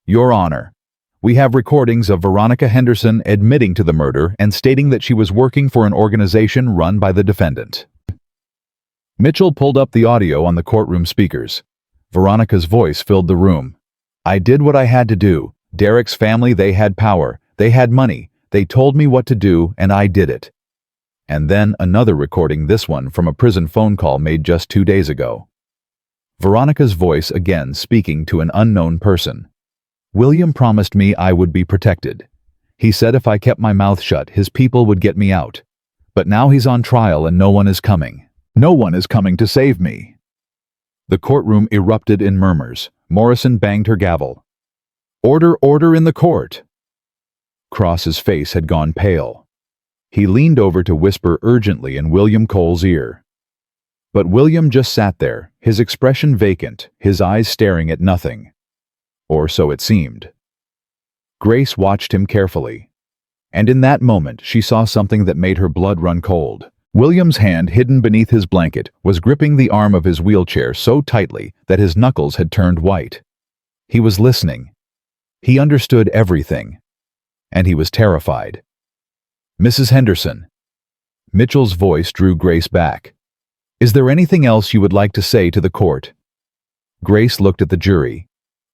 Your Honor, we have recordings of Veronica Henderson admitting to the murder and stating that she was working for an organization run by the defendant. Mitchell pulled up the audio on the courtroom speakers. Veronica's voice filled the room. I did what I had to do. Derek's family, they had power. They had money. They told me what to do, and I did it. And then another recording, this one from a prison phone call made just 2 days ago. Veronica's voice again speaking to an unknown person. William promised me I would be protected. He said if I kept my mouth shut, his people would get me out. But now he's on trial and no one is coming. No one is coming to save me. The courtroom erupted in murmurs. Morrison banged her gavel. Order, order in the court. Cross's face had gone pale. He leaned over to whisper urgently in William Cole's ear. But William just sat there, his expression vacant, his eyes staring at nothing. Or so it seemed. Grace watched him carefully. And in that moment, she saw something that made her blood run cold. William's hand, hidden beneath his blanket, was gripping the arm of his wheelchair so tightly that his knuckles had turned white. He was listening. He understood everything. And he was terrified. Mrs. Henderson. Mitchell's voice drew Grace back. Is there anything else you would like to say to the court? Grace looked at the jury.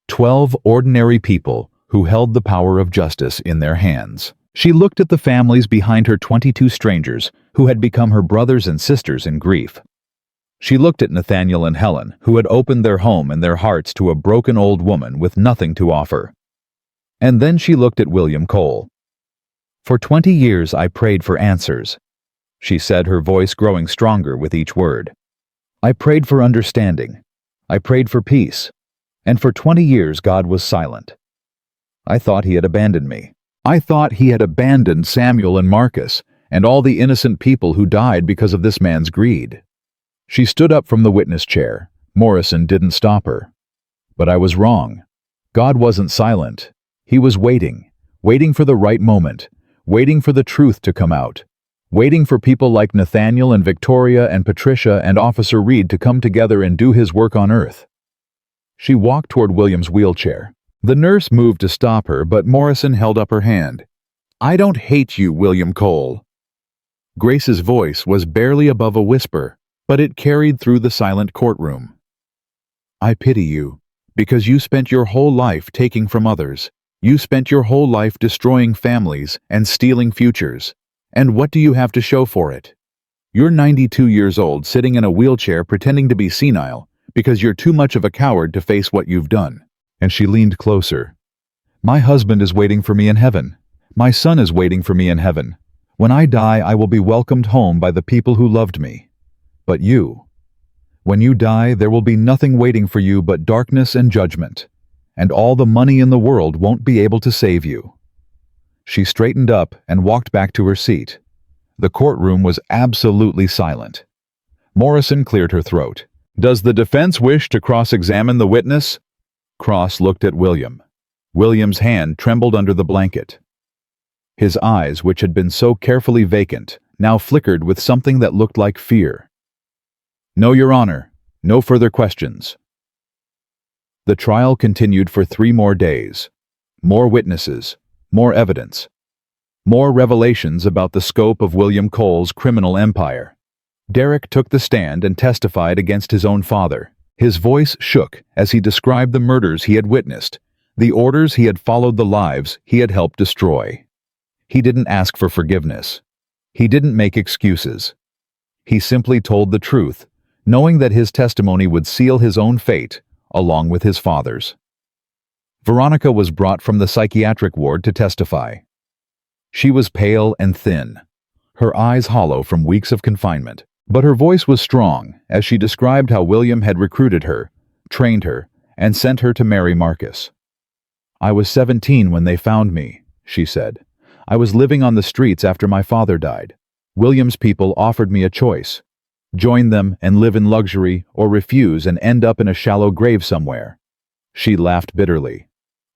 12 ordinary people who held the power of justice in their hands. She looked at the families behind her, 22 strangers who had become her brothers and sisters in grief. She looked at Nathaniel and Helen, who had opened their home and their hearts to a broken old woman with nothing to offer. And then she looked at William Cole. For 20 years I prayed for answers, she said, her voice growing stronger with each word. I prayed for understanding. I prayed for peace. And for 20 years God was silent. I thought he had abandoned me. I thought he had abandoned Samuel and Marcus and all the innocent people who died because of this man's greed. She stood up from the witness chair. Morrison didn't stop her. But I was wrong. God wasn't silent. He was waiting for the right moment, waiting for the truth to come out, waiting for people like Nathaniel and Victoria and Patricia and Officer Reed to come together and do his work on earth. She walked toward William's wheelchair. The nurse moved to stop her, but Morrison held up her hand. I don't hate you, William Cole. Grace's voice was barely above a whisper, but it carried through the silent courtroom. I pity you, because you spent your whole life taking from others. You spent your whole life destroying families and stealing futures. And what do you have to show for it? You're 92 years old, sitting in a wheelchair pretending to be senile because you're too much of a coward to face what you've done. And she leaned closer. My husband is waiting for me in heaven. My son is waiting for me in heaven. When I die, I will be welcomed home by the people who loved me. But you, when you die, there will be nothing waiting for you but darkness and judgment. And all the money in the world won't be able to save you. She straightened up and walked back to her seat. The courtroom was absolutely silent. Morrison cleared her throat. Does the defense wish to cross-examine the witness? Cross looked at William. William's hand trembled under the blanket. His eyes, which had been so carefully vacant, now flickered with something that looked like fear. No, Your Honor. No further questions. The trial continued for 3 more days. More witnesses, more evidence, more revelations about the scope of William Cole's criminal empire. Derek took the stand and testified against his own father. His voice shook as he described the murders he had witnessed, the orders he had followed, the lives he had helped destroy. He didn't ask for forgiveness. He didn't make excuses. He simply told the truth, knowing that his testimony would seal his own fate along with his father's. Veronica was brought from the psychiatric ward to testify. She was pale and thin, her eyes hollow from weeks of confinement, but her voice was strong as she described how William had recruited her, trained her, and sent her to marry Marcus. "I was 17 when they found me," she said. "I was living on the streets after my father died. William's people offered me a choice. Join them and live in luxury, or refuse and end up in a shallow grave somewhere." She laughed bitterly.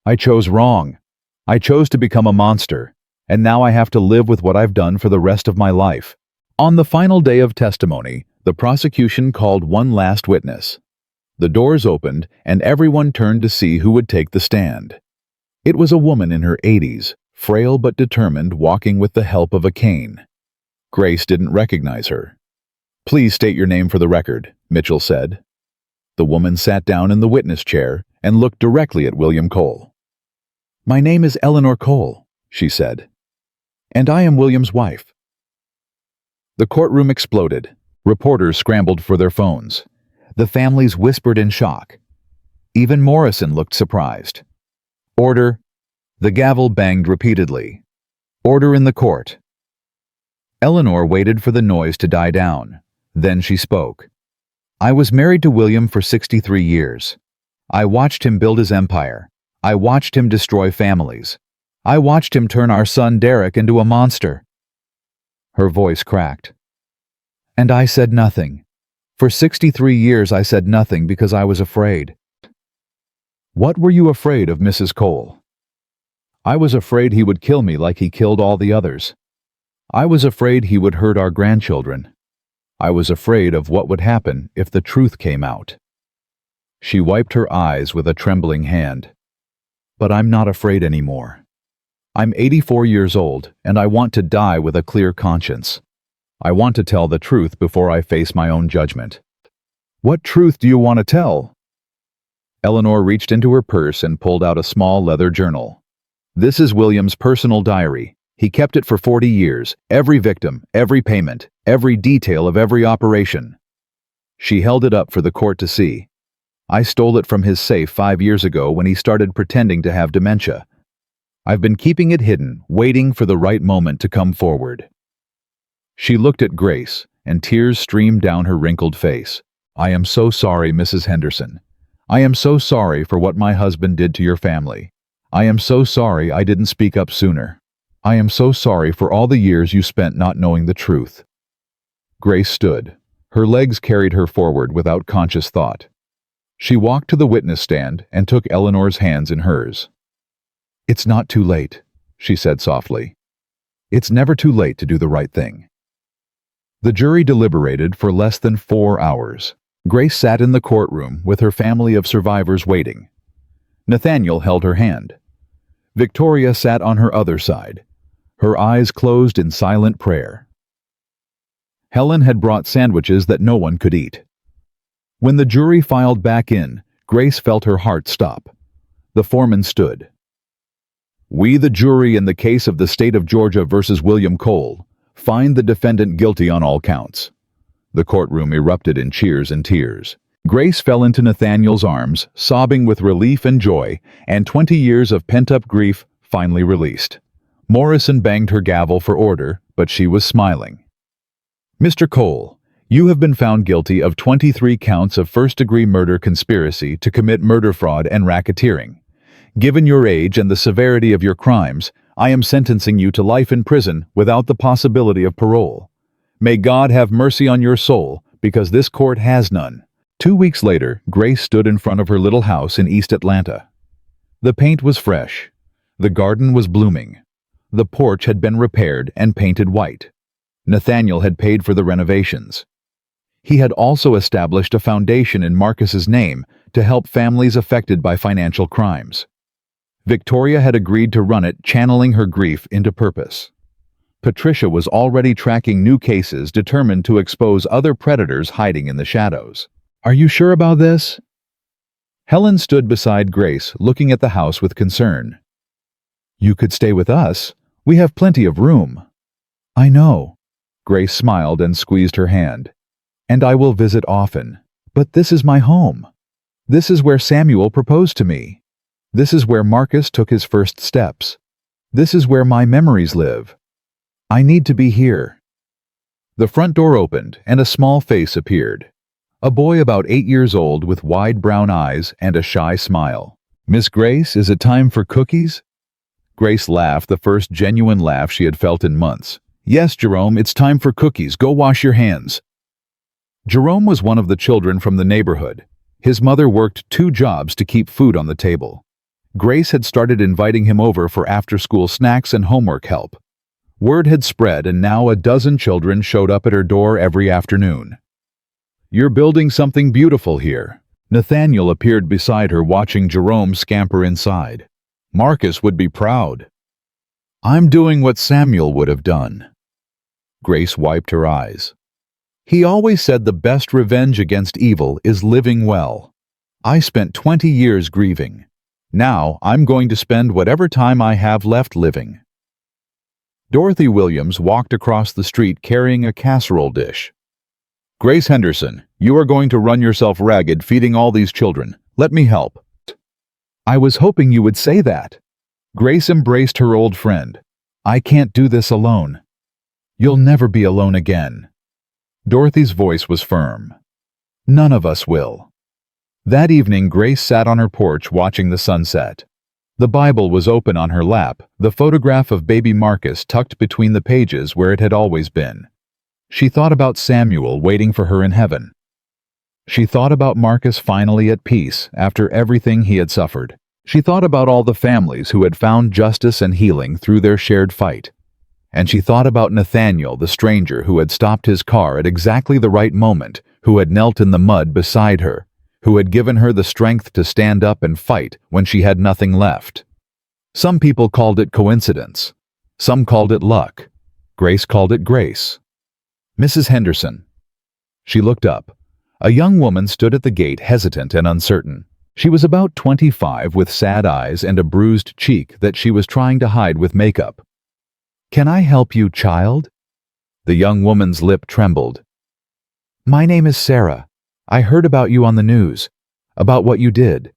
"I chose wrong. I chose to become a monster, and now I have to live with what I've done for the rest of my life." On the final day of testimony, the prosecution called one last witness. The doors opened, and everyone turned to see who would take the stand. It was a woman in her 80s, frail but determined, walking with the help of a cane. Grace didn't recognize her. "Please state your name for the record," Mitchell said. The woman sat down in the witness chair and looked directly at William Cole. "My name is Eleanor Cole," she said, "and I am William's wife." The courtroom exploded. Reporters scrambled for their phones. The families whispered in shock. Even Morrison looked surprised. "Order!" The gavel banged repeatedly. "Order in the court." Eleanor waited for the noise to die down. Then she spoke. "I was married to William for 63 years. I watched him build his empire. I watched him destroy families. I watched him turn our son Derek into a monster." Her voice cracked. "And I said nothing. For 63 years I said nothing because I was afraid." "What were you afraid of, Mrs. Cole?" "I was afraid he would kill me like he killed all the others. I was afraid he would hurt our grandchildren. I was afraid of what would happen if the truth came out." She wiped her eyes with a trembling hand. "But I'm not afraid anymore. I'm 84 years old, and I want to die with a clear conscience. I want to tell the truth before I face my own judgment." "What truth do you want to tell?" Eleanor reached into her purse and pulled out a small leather journal. "This is William's personal diary. He kept it for 40 years, every victim, every payment, every detail of every operation." She held it up for the court to see. "I stole it from his safe 5 years ago when he started pretending to have dementia. I've been keeping it hidden, waiting for the right moment to come forward." She looked at Grace, and tears streamed down her wrinkled face. "I am so sorry, Mrs. Henderson. I am so sorry for what my husband did to your family. I am so sorry I didn't speak up sooner. I am so sorry for all the years you spent not knowing the truth." Grace stood. Her legs carried her forward without conscious thought. She walked to the witness stand and took Eleanor's hands in hers. "It's not too late," she said softly. "It's never too late to do the right thing." The jury deliberated for less than 4 hours. Grace sat in the courtroom with her family of survivors waiting. Nathaniel held her hand. Victoria sat on her other side, her eyes closed in silent prayer. Helen had brought sandwiches that no one could eat. When the jury filed back in, Grace felt her heart stop. The foreman stood. "We, the jury in the case of the state of Georgia versus William Cole, find the defendant guilty on all counts." The courtroom erupted in cheers and tears. Grace fell into Nathaniel's arms, sobbing with relief and joy, and 20 years of pent-up grief finally released. Morrison banged her gavel for order, but she was smiling. "Mr. Cole, you have been found guilty of 23 counts of first-degree murder conspiracy to commit murder fraud and racketeering. Given your age and the severity of your crimes, I am sentencing you to life in prison without the possibility of parole. May God have mercy on your soul, because this court has none." 2 weeks later, Grace stood in front of her little house in East Atlanta. The paint was fresh. The garden was blooming. The porch had been repaired and painted white. Nathaniel had paid for the renovations. He had also established a foundation in Marcus's name to help families affected by financial crimes. Victoria had agreed to run it, channeling her grief into purpose. Patricia was already tracking new cases, determined to expose other predators hiding in the shadows. "Are you sure about this?" Helen stood beside Grace, looking at the house with concern. "You could stay with us. We have plenty of room." "I know." Grace smiled and squeezed her hand. "And I will visit often. But this is my home. This is where Samuel proposed to me. This is where Marcus took his first steps. This is where my memories live. I need to be here." The front door opened and a small face appeared. A boy about 8 years old with wide brown eyes and a shy smile. Miss Grace, is it time for cookies? Grace laughed, the first genuine laugh she had felt in months. Yes, Jerome, it's time for cookies. Go wash your hands. Jerome was one of the children from the neighborhood. His mother worked 2 jobs to keep food on the table. Grace had started inviting him over for after-school snacks and homework help. Word had spread, and now a dozen children showed up at her door every afternoon. You're building something beautiful here. Nathaniel appeared beside her, watching Jerome scamper inside. Marcus would be proud. I'm doing what Samuel would have done. Grace wiped her eyes. He always said the best revenge against evil is living well. I spent 20 years grieving. Now I'm going to spend whatever time I have left living. Dorothy Williams walked across the street carrying a casserole dish. Grace Henderson, you are going to run yourself ragged feeding all these children. Let me help. I was hoping you would say that. Grace embraced her old friend. I can't do this alone. You'll never be alone again. Dorothy's voice was firm. None of us will. That evening, Grace sat on her porch watching the sunset. The Bible was open on her lap, the photograph of baby Marcus tucked between the pages where it had always been. She thought about Samuel waiting for her in heaven. She thought about Marcus finally at peace after everything he had suffered. She thought about all the families who had found justice and healing through their shared fight. And she thought about Nathaniel, the stranger who had stopped his car at exactly the right moment, who had knelt in the mud beside her, who had given her the strength to stand up and fight when she had nothing left. Some people called it coincidence. Some called it luck. Grace called it grace. Mrs. Henderson. She looked up. A young woman stood at the gate, hesitant and uncertain. She was about 25, with sad eyes and a bruised cheek that she was trying to hide with makeup. Can I help you, child? The young woman's lip trembled. My name is Sarah. I heard about you on the news, about what you did,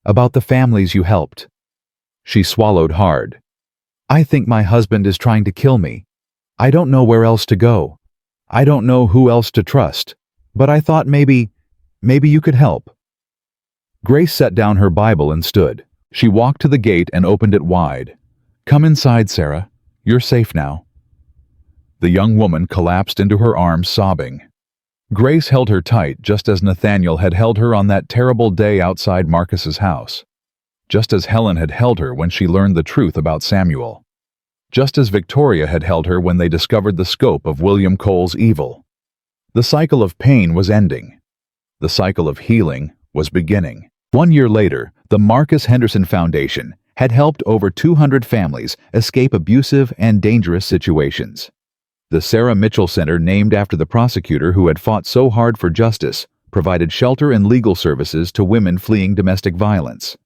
about the families you helped. She swallowed hard. I think my husband is trying to kill me. I don't know where else to go. I don't know who else to trust, but I thought maybe you could help. Grace set down her Bible and stood. She walked to the gate and opened it wide. Come inside, Sarah. You're safe now. The young woman collapsed into her arms, sobbing. Grace held her tight, just as Nathaniel had held her on that terrible day outside Marcus's house. Just as Helen had held her when she learned the truth about Samuel. Just as Victoria had held her when they discovered the scope of William Cole's evil. The cycle of pain was ending. The cycle of healing was beginning. 1 year later, the Marcus Henderson Foundation had helped over 200 families escape abusive and dangerous situations. The Sarah Mitchell Center, named after the prosecutor who had fought so hard for justice, provided shelter and legal services to women fleeing domestic violence.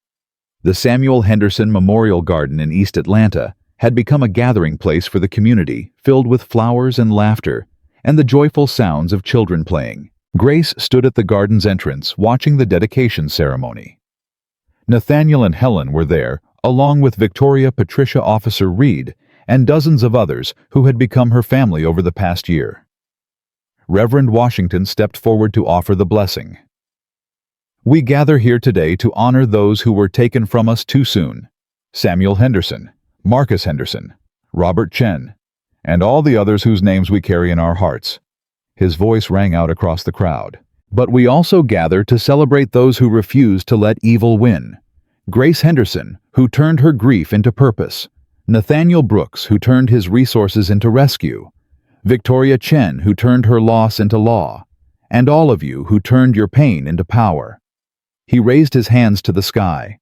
The Samuel Henderson Memorial Garden in East Atlanta had become a gathering place for the community, filled with flowers and laughter, and the joyful sounds of children playing. Grace stood at the garden's entrance, watching the dedication ceremony. Nathaniel and Helen were there, along with Victoria Patricia Officer Reed and dozens of others who had become her family over the past year. Reverend Washington stepped forward to offer the blessing. We gather here today to honor those who were taken from us too soon. Samuel Henderson, Marcus Henderson, Robert Chen, and all the others whose names we carry in our hearts. His voice rang out across the crowd. But we also gather to celebrate those who refuse to let evil win. Grace Henderson, who turned her grief into purpose. Nathaniel Brooks, who turned his resources into rescue. Victoria Chen, who turned her loss into law. And all of you who turned your pain into power. He raised his hands to the sky.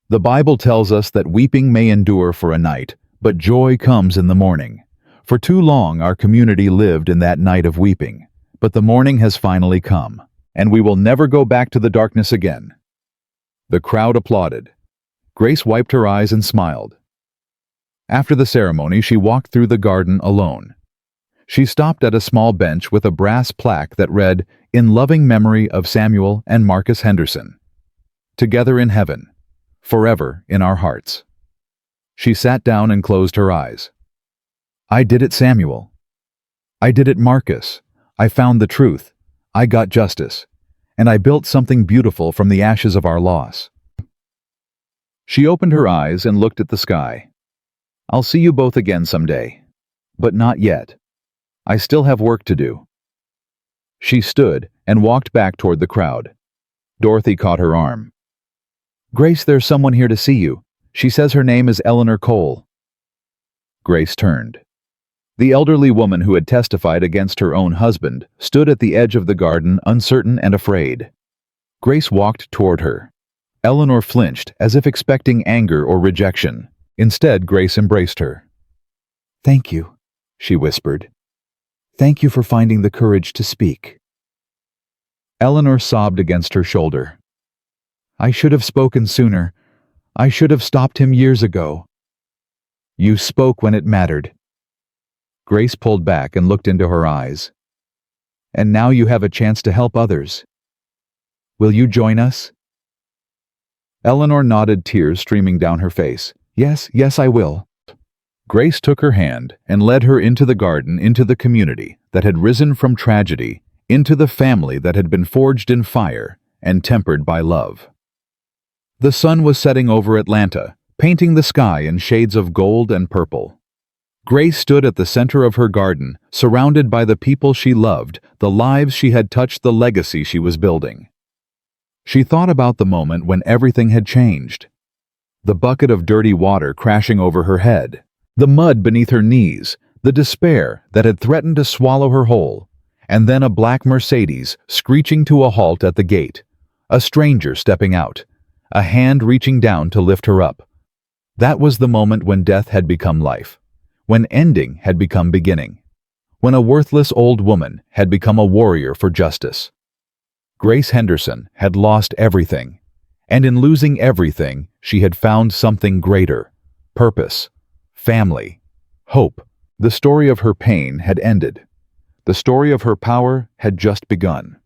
The Bible tells us that weeping may endure for a night, but joy comes in the morning. For too long our community lived in that night of weeping, but the morning has finally come, and we will never go back to the darkness again. The crowd applauded. Grace wiped her eyes and smiled. After the ceremony, she walked through the garden alone. She stopped at a small bench with a brass plaque that read, "In loving memory of Samuel and Marcus Henderson. Together in heaven, forever in our hearts." She sat down and closed her eyes. I did it, Samuel. I did it, Marcus. I found the truth. I got justice. And I built something beautiful from the ashes of our loss. She opened her eyes and looked at the sky. "I'll see you both again someday. But not yet. I still have work to do." She stood and walked back toward the crowd. Dorothy caught her arm. "Grace, there's someone here to see you. She says her name is Eleanor Cole." Grace turned. The elderly woman who had testified against her own husband stood at the edge of the garden, uncertain and afraid. Grace walked toward her. Eleanor flinched, as if expecting anger or rejection. Instead, Grace embraced her. "Thank you," she whispered. "Thank you for finding the courage to speak." Eleanor sobbed against her shoulder. "I should have spoken sooner. I should have stopped him years ago." "You spoke when it mattered." Grace pulled back and looked into her eyes. "And now you have a chance to help others. Will you join us?" Eleanor nodded, tears streaming down her face. Yes, I will." Grace took her hand and led her into the garden, into the community that had risen from tragedy, into the family that had been forged in fire and tempered by love. The sun was setting over Atlanta, painting the sky in shades of gold and purple. Grace stood at the center of her garden, surrounded by the people she loved, the lives she had touched, the legacy she was building. She thought about the moment when everything had changed. The bucket of dirty water crashing over her head, the mud beneath her knees, the despair that had threatened to swallow her whole, and then a black Mercedes screeching to a halt at the gate, a stranger stepping out, a hand reaching down to lift her up. That was the moment when death had become life, when ending had become beginning, when a worthless old woman had become a warrior for justice. Grace Henderson had lost everything, and in losing everything, she had found something greater: purpose, family, hope. The story of her pain had ended. The story of her power had just begun.